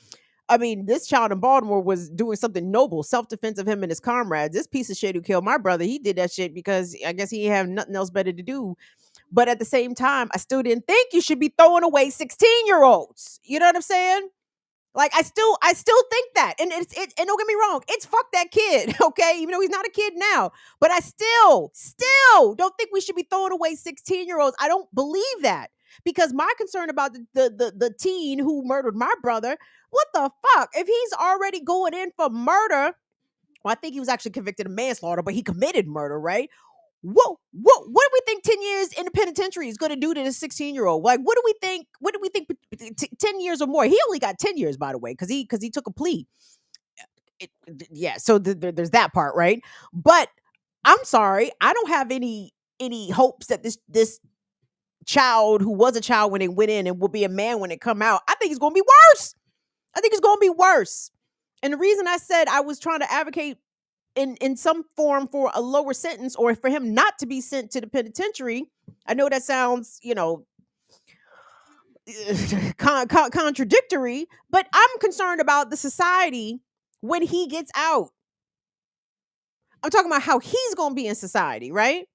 this child in Baltimore was doing something noble, self-defense of him and his comrades. This piece of shit who killed my brother, he did that shit because I guess he have nothing else better to do. But at the same time, I still didn't think you should be throwing away 16-year-olds. You know what I'm saying? Like I still think that. And and don't get me wrong, it's fuck that kid, okay? Even though he's not a kid now. But I still don't think we should be throwing away 16-year-olds. I don't believe that. Because my concern about the teen who murdered my brother, what the fuck? If he's already going in for murder, well, I think he was actually convicted of manslaughter, but he committed murder, right? What do we think 10 years in the penitentiary is going to do to this 16-year-old? Like, what do we think 10 years or more? He only got 10 years, by the way, because he took a plea. Yeah, so there's that part, right? But I'm sorry, I don't have any hopes that this child who was a child when they went in and will be a man when they come out. I think it's going to be worse. I think it's going to be worse. And the reason I said I was trying to advocate in some form for a lower sentence, or for him not to be sent to the penitentiary. I know that sounds, contradictory, but I'm concerned about the society when he gets out. I'm talking about how he's going to be in society, right?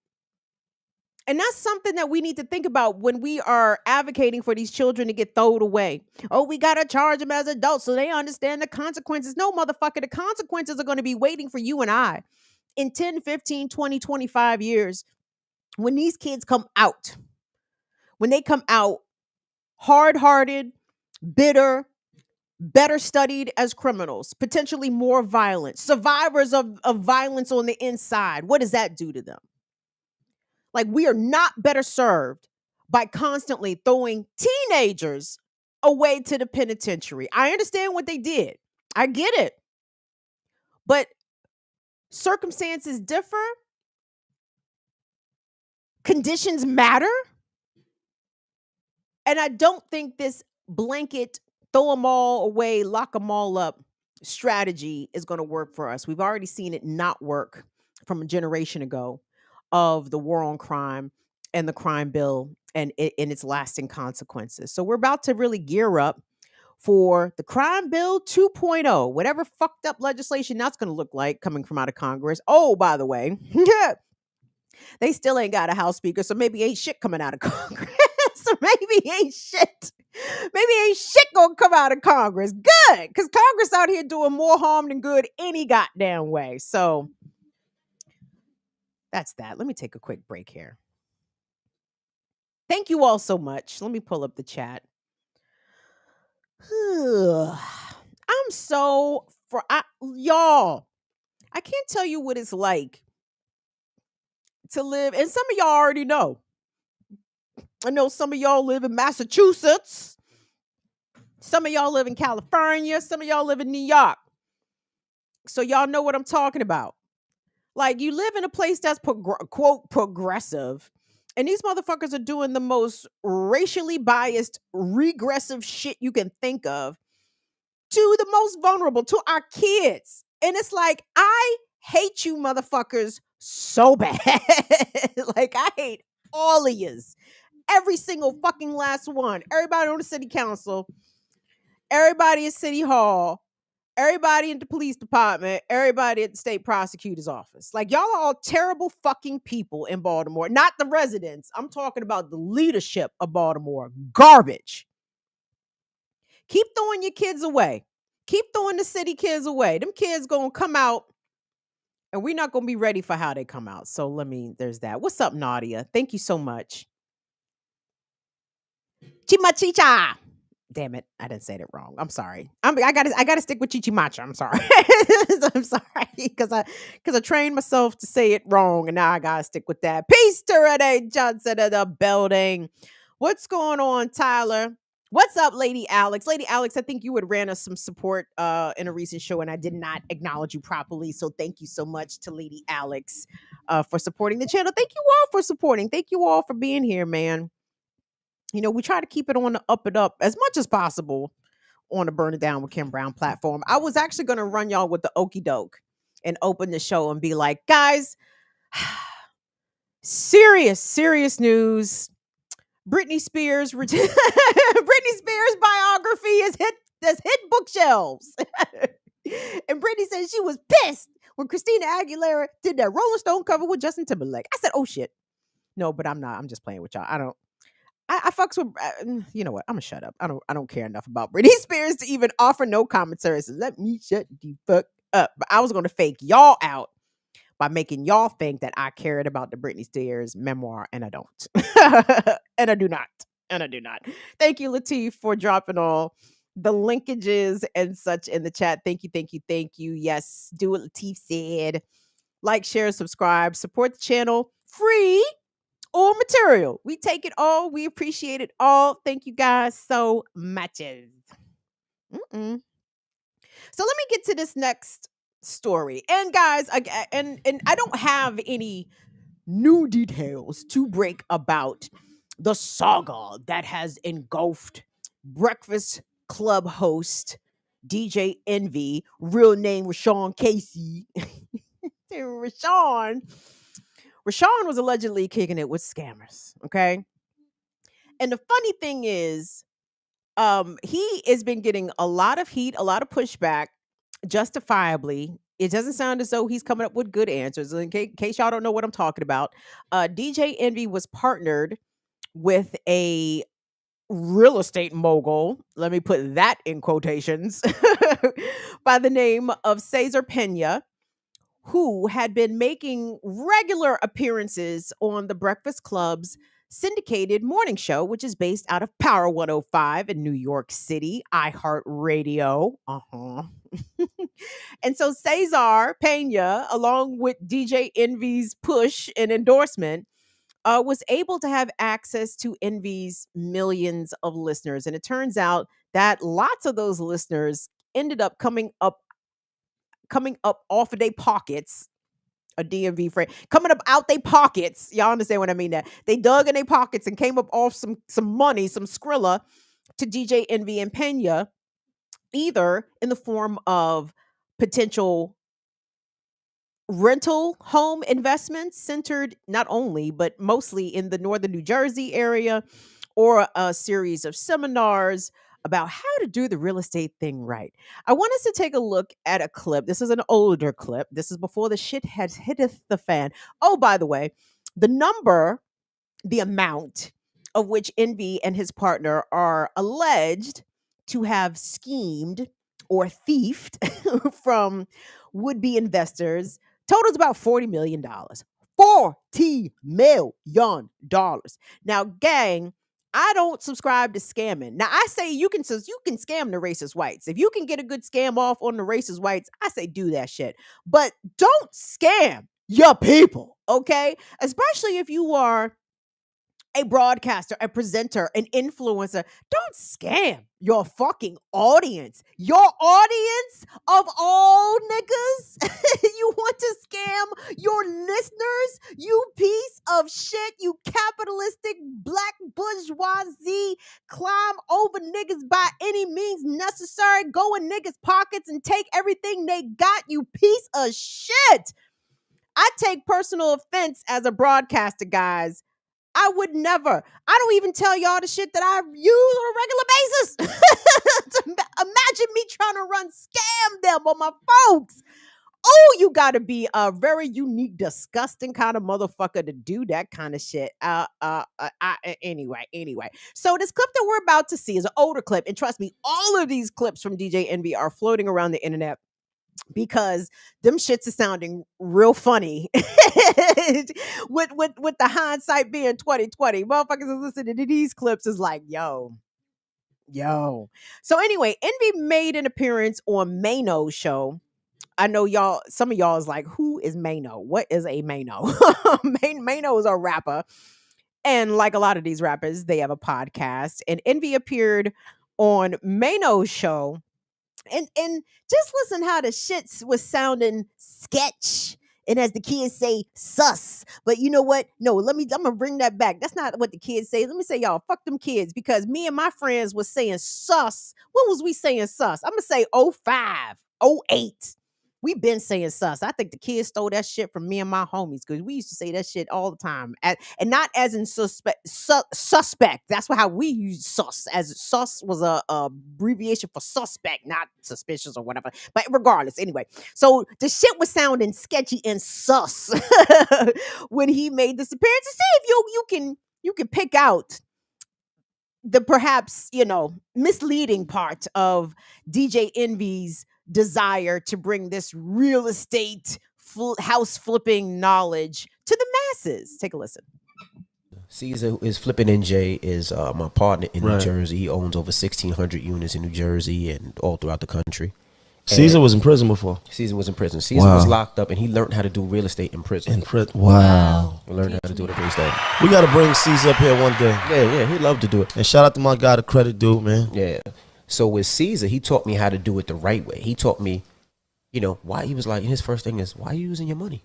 And that's something that we need to think about when we are advocating for these children to get thrown away. Oh, we got to charge them as adults so they understand the consequences. No, motherfucker, the consequences are going to be waiting for you and I in 10, 15, 20, 25 years. When these kids come out, when they come out hard-hearted, bitter, better studied as criminals, potentially more violent, survivors of violence on the inside, what does that do to them? Like, we are not better served by constantly throwing teenagers away to the penitentiary. I understand what they did. I get it. But circumstances differ. Conditions matter. And I don't think this blanket throw them all away, lock them all up strategy is going to work for us. We've already seen it not work from a generation ago of the war on crime and the crime bill and its lasting consequences. So we're about to really gear up for the crime bill 2.0, whatever fucked up legislation that's going to look like coming from out of Congress. Oh, by the way, they still ain't got a House Speaker, so maybe ain't shit coming out of Congress. So maybe ain't shit. Maybe ain't shit gonna come out of Congress. Good, because Congress out here doing more harm than good any goddamn way. So that's that. Let me take a quick break here. Thank you all so much. Let me pull up the chat. I'm so y'all. I can't tell you what it's like to live, and some of y'all already know. I know some of y'all live in Massachusetts. Some of y'all live in California. Some of y'all live in New York. So y'all know what I'm talking about. Like, you live in a place that's quote progressive, and these motherfuckers are doing the most racially biased, regressive shit you can think of to the most vulnerable, to our kids. And it's like, I hate you motherfuckers so bad. Like, I hate all of yous. Every single fucking last one. Everybody on the city council, everybody at City Hall, everybody in the police department, everybody at the state prosecutor's office. Like, y'all are all terrible fucking people in Baltimore. Not the residents. I'm talking about the leadership of Baltimore. Garbage. Keep throwing your kids away. Keep throwing the city kids away. Them kids gonna come out, and we're not gonna be ready for how they come out. So there's that. What's up, Nadia? Thank you so much. Chimachicha. Damn it, I didn't say it wrong. I'm sorry. I gotta stick with Chichimacha. I'm sorry. I'm sorry because I trained myself to say it wrong, and now I gotta stick with that. Peace to Renee Johnson in the building. What's going on, Tyler? What's up, Lady Alex? Lady Alex, I think you had ran us some support in a recent show, and I did not acknowledge you properly. So thank you so much to Lady Alex for supporting the channel. Thank you all for supporting. Thank you all for being here, man. You know, we try to keep it on the up and up as much as possible on the Burn It Down with Kim Brown platform. I was actually going to run y'all with the okey doke and open the show and be like, guys, serious news. Britney Spears biography has hit bookshelves. And Britney said she was pissed when Christina Aguilera did that Rolling Stone cover with Justin Timberlake. I said, oh shit. No, but I'm not. I'm just playing with y'all. I fucks with, you know what? I'm gonna shut up. I don't care enough about Britney Spears to even offer no commentary. So let me shut the fuck up. But I was gonna fake y'all out by making y'all think that I cared about the Britney Spears memoir, and I don't. And I do not. Thank you, Latif, for dropping all the linkages and such in the chat. Thank you. Yes, do what Latif said. Like, share, subscribe, support the channel. Free or material. We take it all. We appreciate it all. Thank you guys so much. So let me get to this next story. And guys, and I don't have any new details to break about the saga that has engulfed Breakfast Club host DJ Envy, real name Rashawn Casey. Rashawn was allegedly kicking it with scammers, okay? And the funny thing is, he has been getting a lot of heat, a lot of pushback, justifiably. It doesn't sound as though he's coming up with good answers. In case y'all don't know what I'm talking about, DJ Envy was partnered with a real estate mogul, let me put that in quotations, by the name of Cesar Pena, who had been making regular appearances on the Breakfast Club's syndicated morning show, which is based out of Power 105 in New York City, iHeartRadio. And so Cesar Pena, along with DJ Envy's push and endorsement, was able to have access to Envy's millions of listeners. And it turns out that lots of those listeners ended up coming up off of their pockets, a DMV friend, coming up out their pockets. Y'all understand what I mean? That they dug in their pockets and came up off some money, some Skrilla to DJ Envy and Pena either in the form of potential rental home investments centered not only but mostly in the northern New Jersey area, or a series of seminars about how to do the real estate thing right. I want us to take a look at a clip. This is an older clip. This is before the shit had hitteth the fan. Oh, by the way, the number, the amount of which Envy and his partner are alleged to have schemed or thiefed from would be investors totals about $40 million. $40 million. Now, gang, I don't subscribe to scamming. Now, I say you can scam the racist whites. If you can get a good scam off on the racist whites, I say do that shit. But don't scam your people, okay? Especially if you are a broadcaster, a presenter, an influencer. Don't scam your fucking audience. Your audience of all niggas. You want to scam your listeners? You piece of shit. You capitalistic black bourgeoisie. Climb over niggas by any means necessary. Go in niggas' pockets and take everything they got. You piece of shit. I take personal offense as a broadcaster, guys. I would never. I don't even tell y'all the shit that I use on a regular basis. Imagine me trying to run scam them on my folks. Oh, you got to be a very unique, disgusting kind of motherfucker to do that kind of shit. Anyway. So this clip that we're about to see is an older clip, and trust me, all of these clips from DJ Envy are floating around the internet because them shits are sounding real funny with the hindsight being 2020. Motherfuckers are listening to these clips is like, yo. So anyway, Envy made an appearance on Mano's show. I know y'all, some of y'all is like, who is Mano? What is a Mano? Mano is a rapper. And like a lot of these rappers, they have a podcast. And Envy appeared on Mano's show, and just listen how the shits was sounding sketch. And as the kids say, sus. But you know what? No, I'm gonna bring that back. That's not what the kids say. Let me say, y'all, fuck them kids, because me and my friends was saying sus. When was we saying sus? I'm gonna say 05, 08. We been saying sus. I think the kids stole that shit from me and my homies, because we used to say that shit all the time. And not as in suspect. That's how we use sus. As sus was a abbreviation for suspect, not suspicious or whatever. But regardless, anyway. So the shit was sounding sketchy and sus when he made this appearance. To see if you can pick out the perhaps, misleading part of DJ Envy's desire to bring this real estate house flipping knowledge to the masses. Take a listen. Caesar is flipping NJ is my partner in New Jersey. He owns over 1,600 units in New Jersey and all throughout the country. Caesar was in prison before. Caesar was in prison. Caesar was locked up, and he learned how to do real estate in prison. Wow. He learned how to do the real estate. We got to bring Caesar up here one day. Yeah, he'd love to do it. And shout out to my guy, the credit dude, man. Yeah. So with Caesar, he taught me how to do it the right way. He taught me, why he was like, his first thing is, why are you using your money?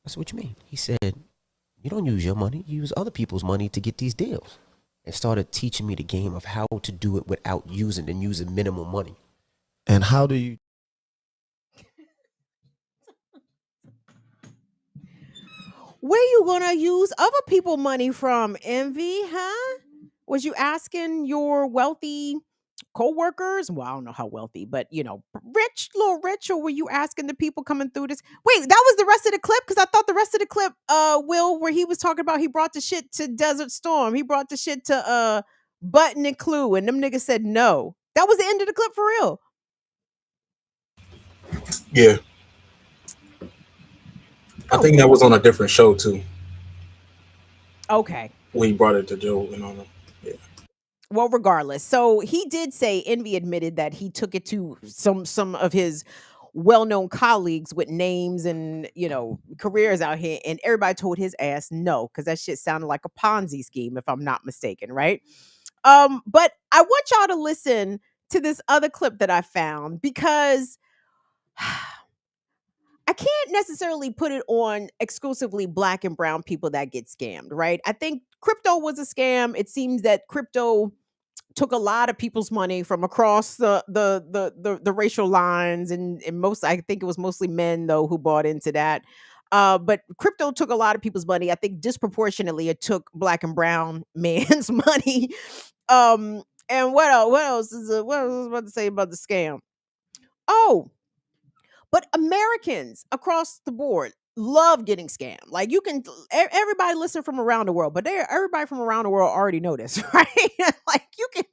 I said, what you mean? He said, you don't use your money. You use other people's money to get these deals. And started teaching me the game of how to do it without using minimal money. And how do you? Where you gonna use other people money from, Envy, huh? Was you asking your wealthy co-workers? Well, I don't know how wealthy, but rich, little rich, or were you asking the people coming through this? Wait, that was the rest of the clip? Because I thought the rest of the clip, Will, where he was talking about he brought the shit to Desert Storm. He brought the shit to Button and Clue, and them niggas said no. That was the end of the clip for real. Yeah. I think that was on a different show too. Okay. When he brought it to Joe and all them. Yeah. Well, regardless, so he did say, Envy admitted that he took it to some of his well-known colleagues with names and careers out here, and everybody told his ass no, because that shit sounded like a Ponzi scheme, if I'm not mistaken, right? But I want y'all to listen to this other clip that I found, because I can't necessarily put it on exclusively black and brown people that get scammed, right? I think crypto was a scam. It seems that crypto took a lot of people's money from across the racial lines, and most, I think it was mostly men though who bought into that. But crypto took a lot of people's money. I think disproportionately it took black and brown men's money. And what else? What else was I about to say about the scam? Oh, but Americans across the board love getting scammed. Like you can, everybody listen from around the world, but everybody from around the world already know this, right? Like you can,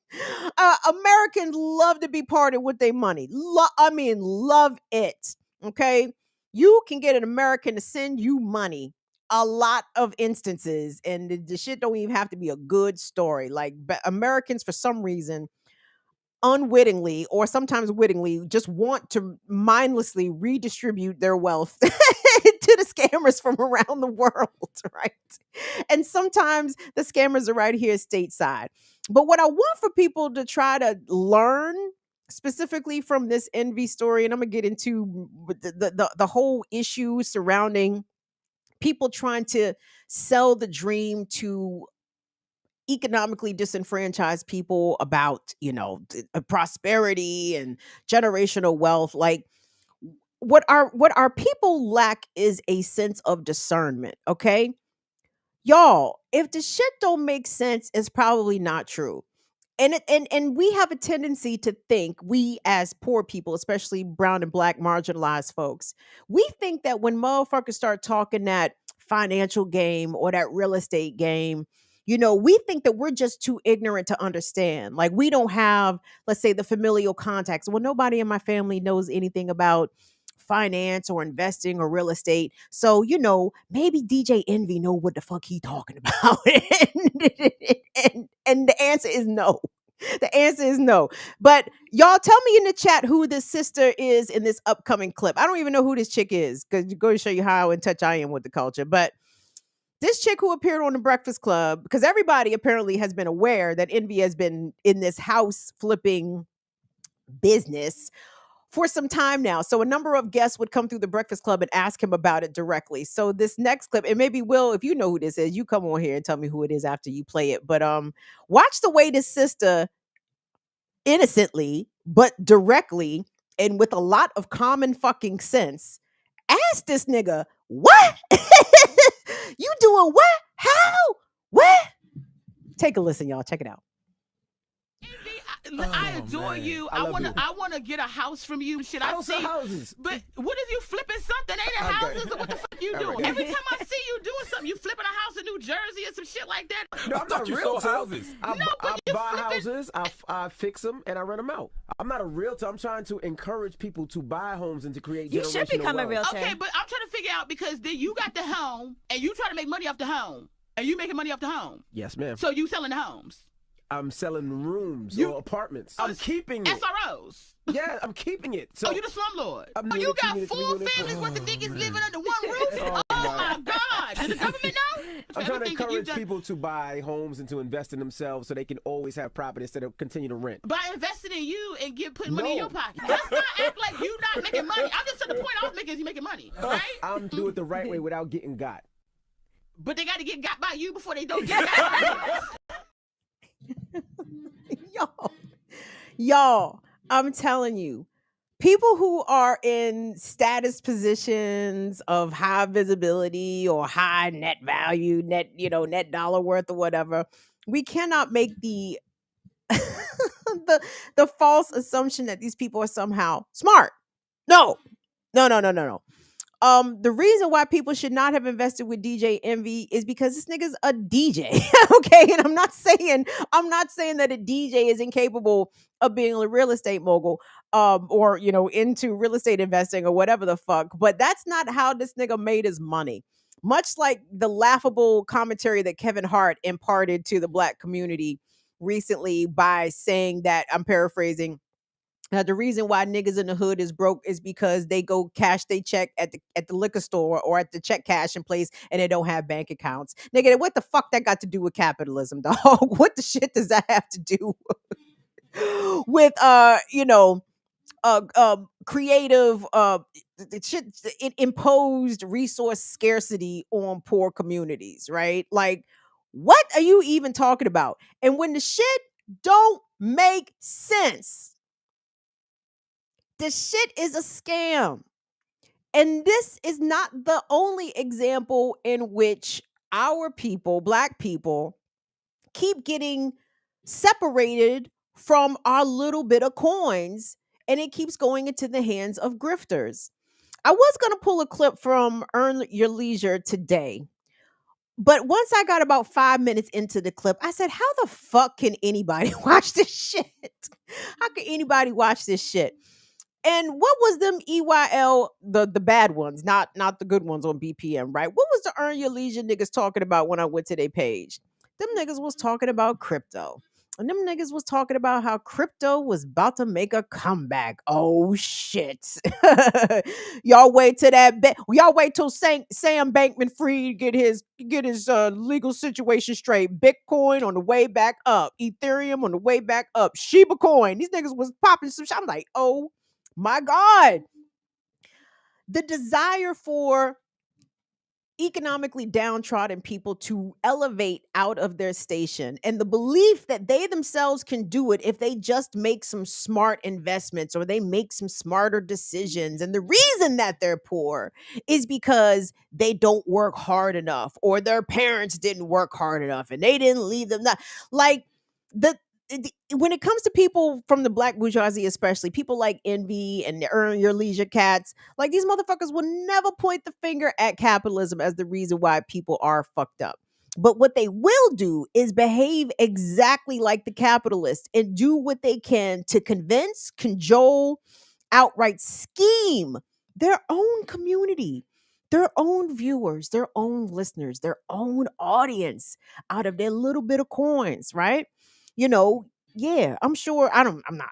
Americans love to be parted with their money. I mean, love it. Okay, you can get an American to send you money. A lot of instances, and the shit don't even have to be a good story. Like Americans, for some reason, unwittingly or sometimes wittingly, just want to mindlessly redistribute their wealth to the scammers from around the world, right? And sometimes the scammers are right here stateside. But what I want for people to try to learn specifically from this envy story, and I'm gonna get into the whole issue surrounding people trying to sell the dream to economically disenfranchised people about, prosperity and generational wealth. Like what our people lack is a sense of discernment. Okay, y'all, if the shit don't make sense, it's probably not true. And we have a tendency to think, we as poor people, especially brown and black marginalized folks, we think that when motherfuckers start talking that financial game or that real estate game, we think that we're just too ignorant to understand. Like we don't have, let's say, the familial context. Well, nobody in my family knows anything about finance or investing or real estate. So, maybe DJ Envy know what the fuck he talking about. and the answer is no. The answer is no. But y'all tell me in the chat who this sister is in this upcoming clip. I don't even know who this chick is, because go to show you how in touch I am with the culture. But this chick who appeared on the Breakfast Club, because everybody apparently has been aware that Envy has been in this house flipping business for some time now. So a number of guests would come through the Breakfast Club and ask him about it directly. So this next clip, and maybe Will, if you know who this is, you come on here and tell me who it is after you play it. But watch the way this sister innocently but directly and with a lot of common fucking sense ask this nigga, what? You doing what? How? What? Take a listen, y'all. Check it out. I adore you. I want to get a house from you. Should I don't see houses? But what if you flipping something? Ain't it houses? What the fuck you doing? Every time I see you doing something, you flipping a house in New Jersey or some shit like that. No, I'm not a realtor. Houses. I buy flipping houses, I fix them, and I rent them out. I'm not a realtor. I'm trying to encourage people to buy homes and to create. You should become a realtor. Okay, but I'm trying to figure out, because then you got the home and you try to make money off the home, and you making money off the home. Yes, ma'am. So you selling the homes? I'm selling rooms or apartments. I'm keeping it. SROs. Yeah, I'm keeping it. So you the slumlord. You got 4 families worth of niggas living under one roof? Oh my God. Does the government know? I'm trying to encourage people to buy homes and to invest in themselves so they can always have property instead of continue to rent. By investing in you and putting money in your pocket. Let's not act like you not making money. I'm just to the point I was making is you making money, right? I'm doing it the right way without getting got. But they got to get got by you before they don't get got. Y'all, I'm telling you, people who are in status positions of high visibility or high net value, net dollar worth or whatever, we cannot make the the false assumption that these people are somehow smart. No. The reason why people should not have invested with DJ Envy is because this nigga's a DJ. Okay. And I'm not saying that a DJ is incapable of being a real estate mogul, or, into real estate investing or whatever the fuck. But that's not how this nigga made his money. Much like the laughable commentary that Kevin Hart imparted to the black community recently by saying that, I'm paraphrasing, the reason why niggas in the hood is broke is because they go cash they check at the liquor store or at the check cashing place and they don't have bank accounts. Nigga, what the fuck that got to do with capitalism, dog? What the shit does that have to do with creative it imposed resource scarcity on poor communities, right? Like, what are you even talking about? And when the shit don't make sense. This shit is a scam. And this is not the only example in which our people, Black people, keep getting separated from our little bit of coins, and it keeps going into the hands of grifters. I was going to pull a clip from Earn Your Leisure today, but once I got about 5 minutes into the clip, I said, how the fuck can anybody watch this shit? How can anybody watch this shit? And what was them EYL, the bad ones, not the good ones on BPM, right? What was the Earn Your Leisure niggas talking about when I went to their page? Them niggas was talking about crypto. And them niggas was talking about how crypto was about to make a comeback. Oh shit. Y'all wait till y'all wait till Sam Bankman-Fried get his legal situation straight. Bitcoin on the way back up. Ethereum on the way back up. Shiba coin. These niggas was popping some shit. I'm like, oh my God. The desire for economically downtrodden people to elevate out of their station, and the belief that they themselves can do it if they just make some smart investments or they make some smarter decisions. And the reason that they're poor is because they don't work hard enough, or their parents didn't work hard enough and they didn't leave them that. Like when it comes to people from the Black bourgeoisie, especially people like Envy and the Earn Your Leisure cats, like these motherfuckers will never point the finger at capitalism as the reason why people are fucked up. But what they will do is behave exactly like the capitalists and do what they can to convince, cajole, outright scheme their own community, their own viewers, their own listeners, their own audience out of their little bit of coins, right? You know, yeah, I'm sure I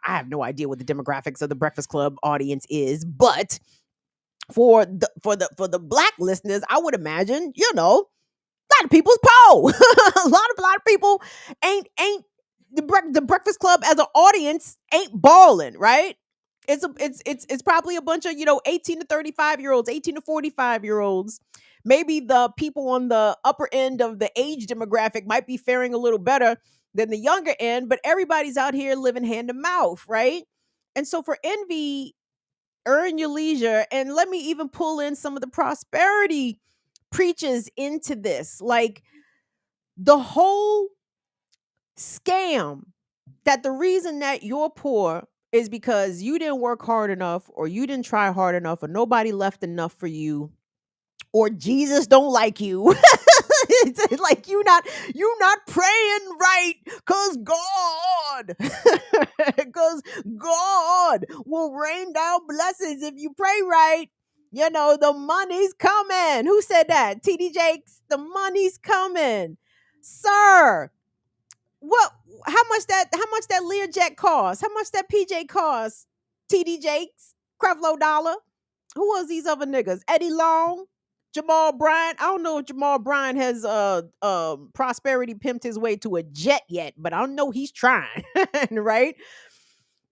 have no idea what the demographics of the Breakfast Club audience is, but for the Black listeners, I would imagine, a lot of people's poor. a lot of people ain't the Breakfast Club as an audience ain't balling, right? It's probably a bunch of 18 to 35-year-olds, 18 to 45-year-olds. Maybe the people on the upper end of the age demographic might be faring a little better than the younger end, but everybody's out here living hand to mouth, right? And so for Envy, Earn Your Leisure, and let me even pull in some of the prosperity preachers into this, like the whole scam that the reason that you're poor is because you didn't work hard enough, or you didn't try hard enough, or nobody left enough for you, or Jesus don't like you. It's like you not praying right, cause God will rain down blessings if you pray right. The money's coming. Who said that? TD Jakes. The money's coming, sir. What? How much that Learjet cost? How much that PJ cost? TD Jakes, Creflo Dollar. Who was these other niggas? Eddie Long, Jamal Bryant. I don't know if Jamal Bryant has prosperity pimped his way to a jet yet, but I know he's trying, right?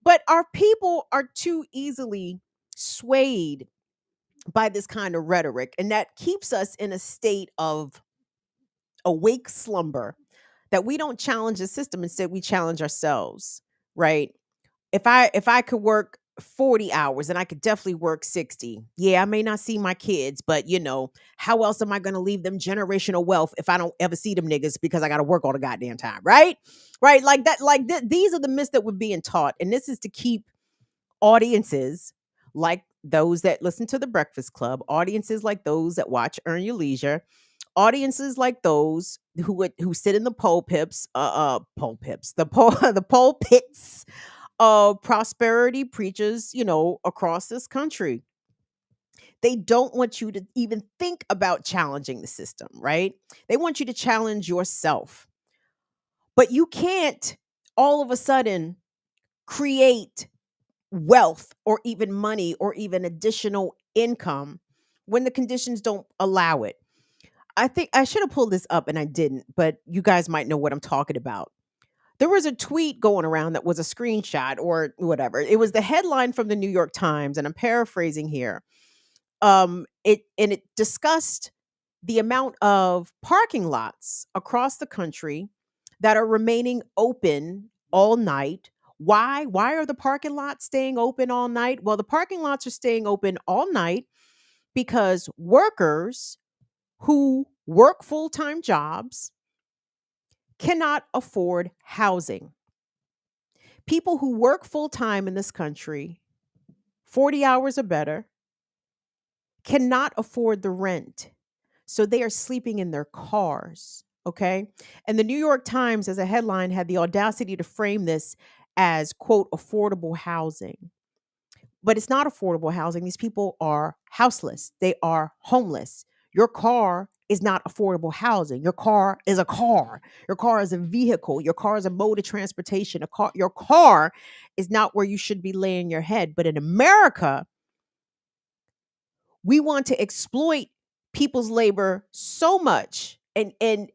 But our people are too easily swayed by this kind of rhetoric, and that keeps us in a state of awake slumber, that we don't challenge the system. Instead, we challenge ourselves, right? If I could work 40 hours, and I could definitely work 60. Yeah, I may not see my kids, but how else am I going to leave them generational wealth if I don't ever see them niggas because I got to work all the goddamn time, right? Right? Like that, these are the myths that we're being taught. And this is to keep audiences like those that listen to the Breakfast Club, audiences like those that watch Earn Your Leisure, audiences like those who sit in the pulpits, the pulpits of prosperity preachers, across this country. They don't want you to even think about challenging the system, right? They want you to challenge yourself. But you can't all of a sudden create wealth or even money or even additional income when the conditions don't allow it. I think I should have pulled this up and I didn't, but you guys might know what I'm talking about. There was a tweet going around that was a screenshot or whatever. It was the headline from the New York Times, and I'm paraphrasing here. It discussed the amount of parking lots across the country that are remaining open all night. Why? Why are the parking lots staying open all night? Well, the parking lots are staying open all night because workers who work full time jobs cannot afford housing. People who work full time in this country, 40 hours or better, cannot afford the rent. So they are sleeping in their cars. Okay. And the New York Times, as a headline, had the audacity to frame this as, quote, affordable housing. But it's not affordable housing. These people are houseless, they are homeless. Your car is not affordable housing. Your car is a car. Your car is a vehicle. Your car is a mode of transportation. Your car is not where you should be laying your head. But in America, we want to exploit people's labor so much and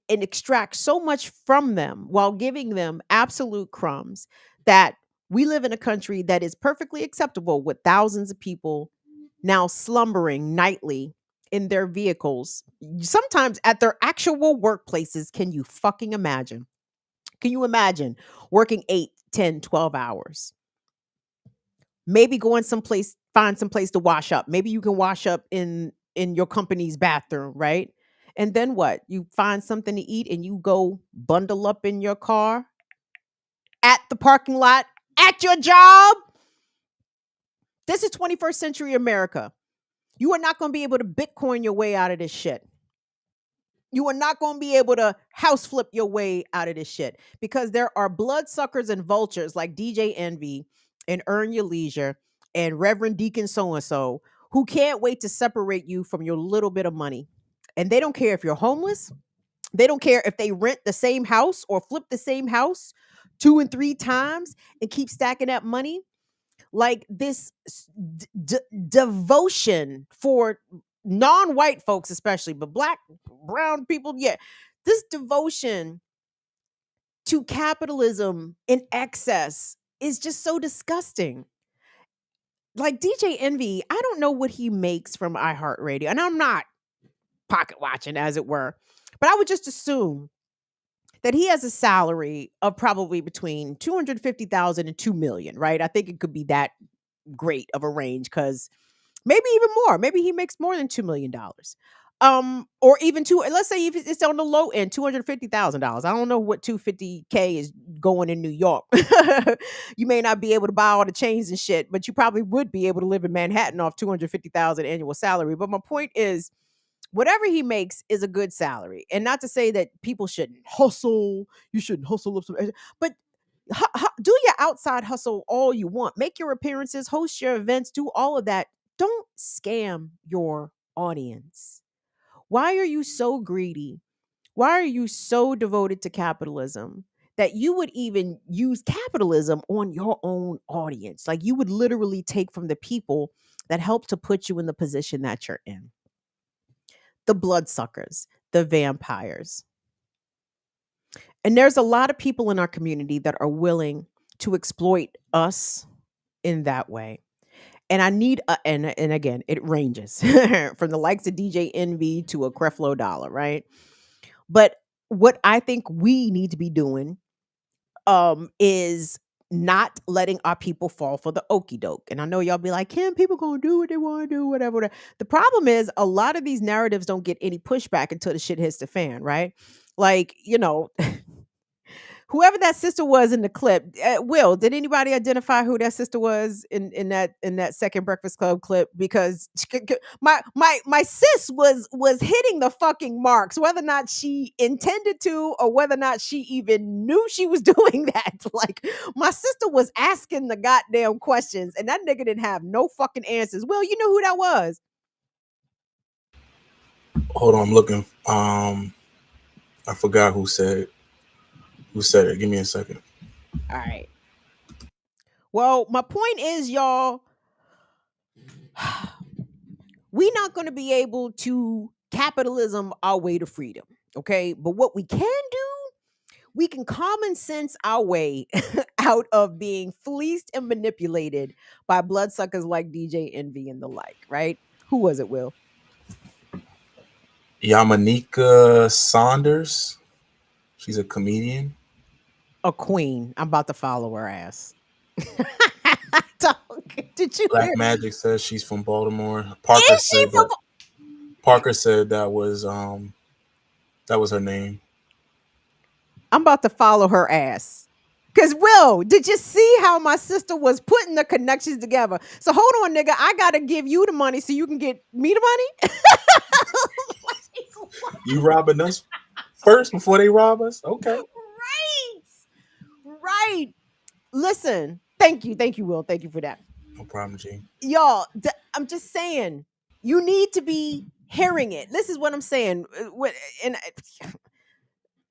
extract so much from them while giving them absolute crumbs that we live in a country that is perfectly acceptable with thousands of people now slumbering nightly in their vehicles, sometimes at their actual workplaces. Can you fucking imagine? Can you imagine working 8, 10, 12 hours? Maybe going someplace, find some place to wash up. Maybe you can wash up in your company's bathroom, right? And then what? You find something to eat and you go bundle up in your car at the parking lot at your job. This is 21st century America. You are not going to be able to Bitcoin your way out of this shit. You are not going to be able to house flip your way out of this shit because there are bloodsuckers and vultures like DJ Envy and Earn Your Leisure and Reverend Deacon so and so who can't wait to separate you from your little bit of money. And they don't care if you're homeless. They don't care if they rent the same house or flip the same house 2 and 3 times and keep stacking that money. Like this devotion for non-white folks especially, but black, brown people, yeah, this devotion to capitalism in excess is just so disgusting. Like DJ Envy, I don't know what he makes from iHeartRadio, and I'm not pocket watching, as it were, but I would just assume that he has a salary of probably between 250,000 and 2 million, right? I think it could be that great of a range because maybe even more. Maybe he makes more than $2 million. Or even two, let's say if it's on the low end, $250,000. I don't know what 250K is going in New York. You may not be able to buy all the chains and shit, but you probably would be able to live in Manhattan off 250,000 annual salary. But my point is, whatever he makes is a good salary. And not to say that people shouldn't hustle, you shouldn't hustle up some, but do your outside hustle all you want. Make your appearances, host your events, do all of that. Don't scam your audience. Why are you so greedy? Why are you so devoted to capitalism that you would even use capitalism on your own audience? Like you would literally take from the people that help to put you in the position that you're in. The bloodsuckers, the vampires. And there's a lot of people in our community that are willing to exploit us in that way. And I need and again, it ranges from the likes of DJ Envy to a Creflo Dollar, right? But what I think we need to be doing is not letting our people fall for the okey doke. And I know y'all be like, Kim, people gonna do what they want to do, whatever, whatever. The problem is a lot of these narratives don't get any pushback until the shit hits the fan, right? Like, whoever that sister was in the clip. Will, did anybody identify who that sister was in that second Breakfast Club clip? Because my sis was hitting the fucking marks, whether or not she intended to or whether or not she even knew she was doing that. Like my sister was asking the goddamn questions, and that nigga didn't have no fucking answers. Will, you know who that was? Hold on, I'm looking. I forgot who said it. Give me a second. All right. Well, my point is, y'all, we're not going to be able to capitalism our way to freedom, okay? But what we can do, we can common sense our way out of being fleeced and manipulated by bloodsuckers like DJ Envy and the like, right? Who was it, Will? Yamanika Saunders. She's a comedian. a queen. I'm about to follow her ass. Did you Black hear? Magic says she's from Baltimore. Is she from? Parker said that was her name. I'm about to follow her ass. Cause Will, did you see how my sister was putting the connections together? So hold on, nigga. I gotta give you the money so you can get me the money. You robbing us first before they rob us? Okay. Right. Listen, thank you, Will. Thank you for that. No problem, G. Y'all, I'm just saying, you need to be hearing it. This is what I'm saying. And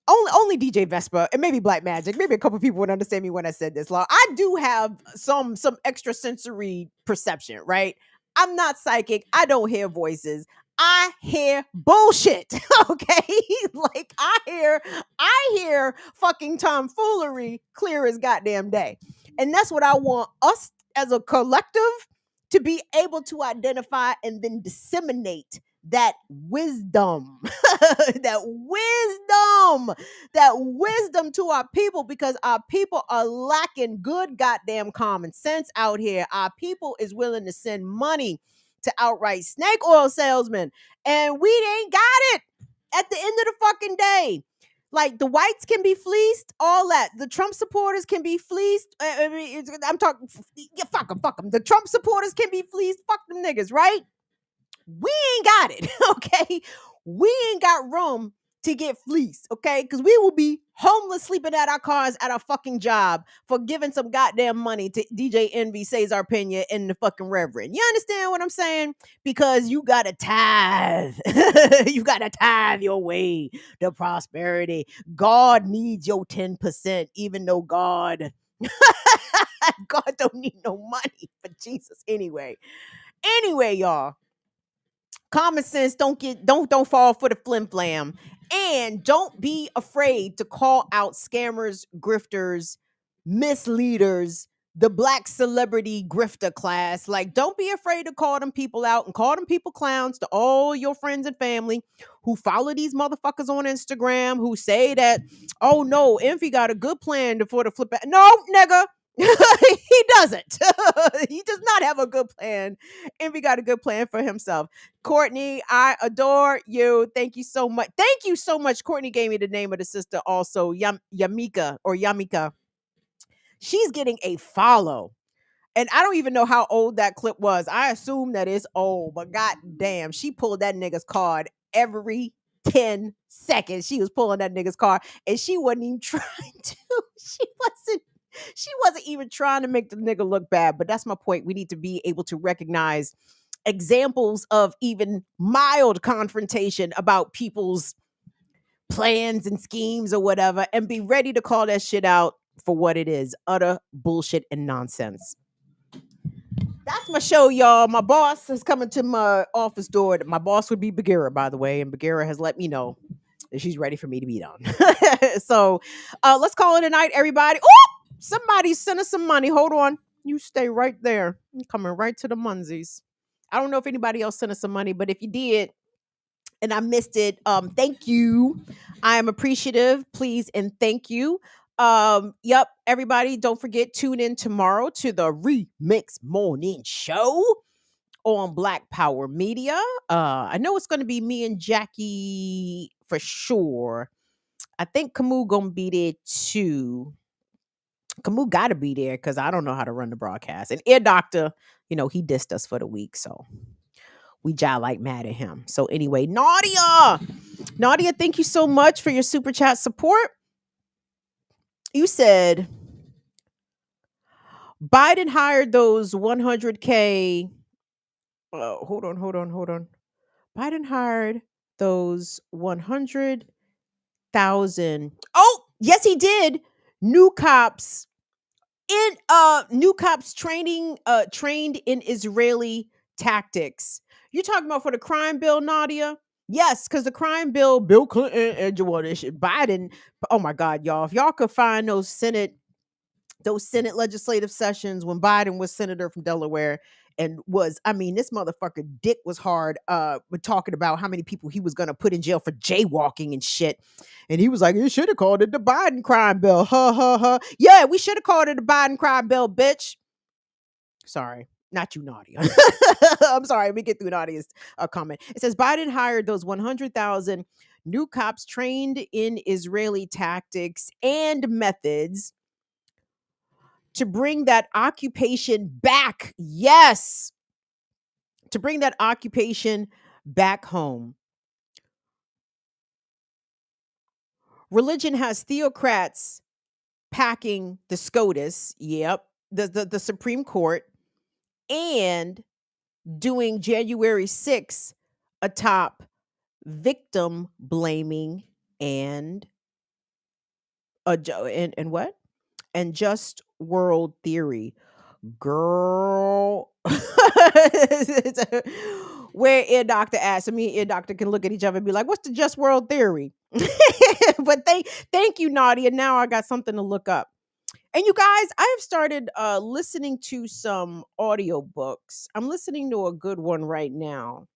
only DJ Vespa and maybe Black Magic, maybe a couple people would understand me when I said this. Law, I do have some extrasensory perception, right? I'm not psychic. I don't hear voices. I hear bullshit. Okay, like I hear fucking tomfoolery clear as goddamn day, and that's what I want us as a collective to be able to identify and then disseminate that wisdom, that wisdom to our people, because our people are lacking good goddamn common sense out here. Our people is willing to send money to outright snake oil salesmen, and we ain't got it at the end of the fucking day. Like, the whites can be fleeced, all that. The Trump supporters can be fleeced. I mean, I'm talking, yeah, fuck them. The Trump supporters can be fleeced. Fuck them niggas, right? We ain't got it, okay? We ain't got room to get fleeced, okay? Because we will be homeless, sleeping at our cars at our fucking job for giving some goddamn money to DJ Envy, Cesar Pena, and the fucking Reverend. You understand what I'm saying? Because you gotta tithe. You gotta tithe your way to prosperity. God needs your 10%, even though God don't need no money for Jesus anyway. Anyway, y'all. Common sense, don't fall for the flim flam, and don't be afraid to call out scammers, grifters, misleaders, the black celebrity grifter class. Like, don't be afraid to call them people out and call them people clowns to all your friends and family who follow these motherfuckers on Instagram who say that, oh no, Envy got a good plan for the flip. No, nigga. He doesn't. He does not have a good plan. Envy got a good plan for himself. Courtney, I adore you. Thank you so much. Thank you so much. Courtney gave me the name of the sister also, Yamika. She's getting a follow. And I don't even know how old that clip was. I assume that it's old, but god damn, she pulled that nigga's card every 10 seconds. She was pulling that nigga's card, and she wasn't even trying to. She wasn't even trying to make the nigga look bad. But that's my point. We need to be able to recognize examples of even mild confrontation about people's plans and schemes or whatever, and be ready to call that shit out for what it is: utter bullshit and nonsense. That's my show, y'all. My boss is coming to my office door. My boss would be Bagheera, by the way, and Bagheera has let me know that she's ready for me to be done. So let's call it a night, everybody. Oh, somebody sent us some money. Hold on. You stay right there. I'm coming right to the Munsies. I don't know if anybody else sent us some money, but if you did and I missed it, thank you. I am appreciative. Please and thank you. Yep, everybody, don't forget, tune in tomorrow to the Remix Morning Show on Black Power Media. I know it's going to be me and Jackie for sure. I think Camus gonna be there too. Camus gotta be there because I don't know how to run the broadcast. And Ear Doctor, he dissed us for the week, so we jive like mad at him. So anyway, Nadia, thank you so much for your super chat support. You said Biden hired those 100K. Hold on. Biden hired those 100,000. Oh, yes, he did. New cops trained in Israeli tactics. You're talking about for the crime bill, Nadia? Yes, because the crime bill, Bill Clinton and Biden. Oh my God, y'all! If y'all could find those Senate legislative sessions when Biden was senator from Delaware, and was, I mean, this motherfucker dick was hard with talking about how many people he was gonna put in jail for jaywalking and shit. And he was like, you should have called it the Biden crime bill. Ha ha ha. Yeah, we should have called it the Biden crime bill, bitch. Sorry, not you, Nadia. I'm sorry. Let me get through Nadia's comment. It says Biden hired those 100,000 new cops trained in Israeli tactics and methods to bring that occupation back. Yes, to bring that occupation back home. Religion has theocrats packing the SCOTUS, yep, the Supreme Court, and doing January 6th atop victim blaming and and what? And just world theory. Girl. Where Ear Doctor asked, me and Ear Doctor can look at each other and be like, what's the just world theory? But thank you, Nadia. Now I got something to look up. And you guys, I have started listening to some audiobooks. I'm listening to a good one right now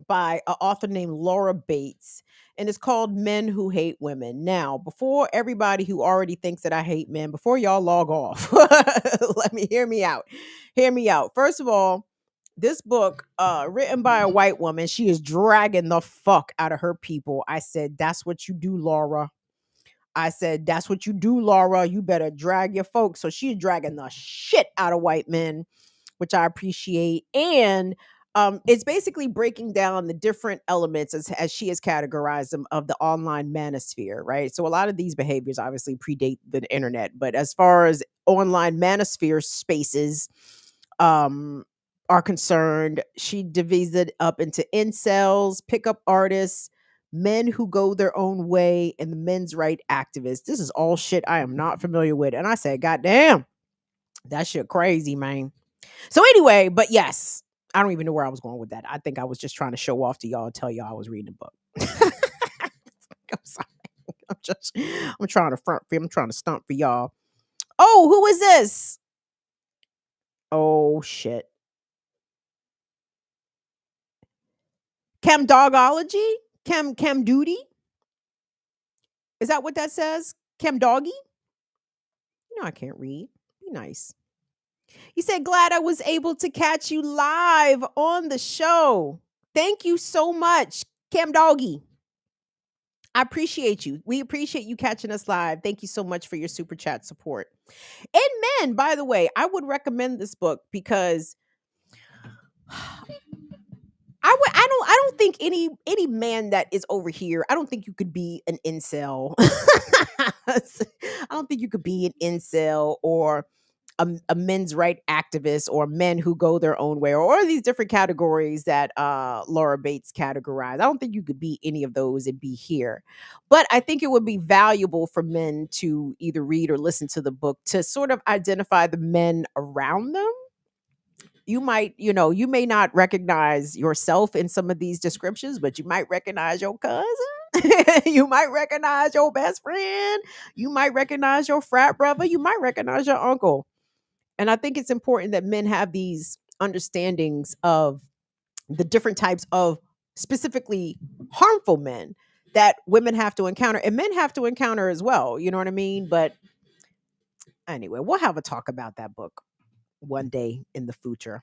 by an author named Laura Bates, and it's called Men Who Hate Women. Now, before everybody who already thinks that I hate men, before y'all log off, hear me out. Hear me out. First of all, this book, written by a white woman, she is dragging the fuck out of her people. I said, that's what you do, Laura. I said, that's what you do, Laura. You better drag your folks. So she's dragging the shit out of white men, which I appreciate. And it's basically breaking down the different elements as she has categorized them of the online manosphere, right? So a lot of these behaviors obviously predate the internet, but as far as online manosphere spaces are concerned, she divides it up into incels, pickup artists, men who go their own way, and the men's right activists. This is all shit I am not familiar with. And I said, God damn, that shit crazy, man. So anyway, but yes, I don't even know where I was going with that. I think I was just trying to show off to y'all and tell y'all I was reading a book. I'm sorry. I'm trying to front for you. I'm trying to stunt for y'all. Oh, who is this? Oh shit. Chem Dogology? Chem Duty? Is that what that says? Chem Doggy? You know I can't read. Be nice. He said, glad I was able to catch you live on the show. Thank you so much, Chem Doggy. I appreciate you. We appreciate you catching us live. Thank you so much for your super chat support. And men, by the way, I would recommend this book because I don't think any man that is over here, I don't think you could be an incel. I don't think you could be an incel or a men's right activist or men who go their own way or these different categories that Laura Bates categorized. I don't think you could be any of those and be here. But I think it would be valuable for men to either read or listen to the book to sort of identify the men around them. You might, you may not recognize yourself in some of these descriptions, but you might recognize your cousin. You might recognize your best friend. You might recognize your frat brother. You might recognize your uncle. And I think it's important that men have these understandings of the different types of specifically harmful men that women have to encounter and men have to encounter as well. You know what I mean? But anyway, we'll have a talk about that book one day in the future.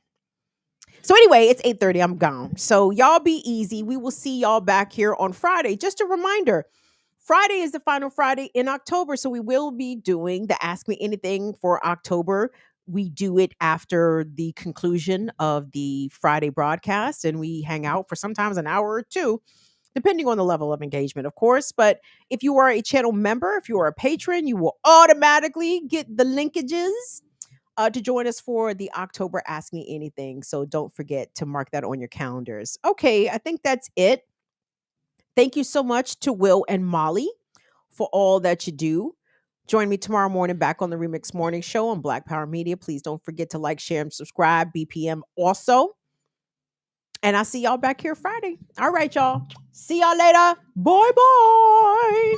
So anyway, it's 8:30. I'm gone. So y'all be easy. We will see y'all back here on Friday. Just a reminder, Friday is the final Friday in October. So we will be doing the Ask Me Anything for October. We do it after the conclusion of the Friday broadcast, and we hang out for sometimes an hour or two, depending on the level of engagement, of course. But if you are a channel member, if you are a patron, you will automatically get the linkages to join us for the October Ask Me Anything. So don't forget to mark that on your calendars. Okay, I think that's it. Thank you so much to Will and Molly for all that you do. Join me tomorrow morning back on the Remix Morning Show on Black Power Media. Please don't forget to like, share, and subscribe. BPM also. And I'll see y'all back here Friday. All right, y'all. See y'all later. Bye-bye.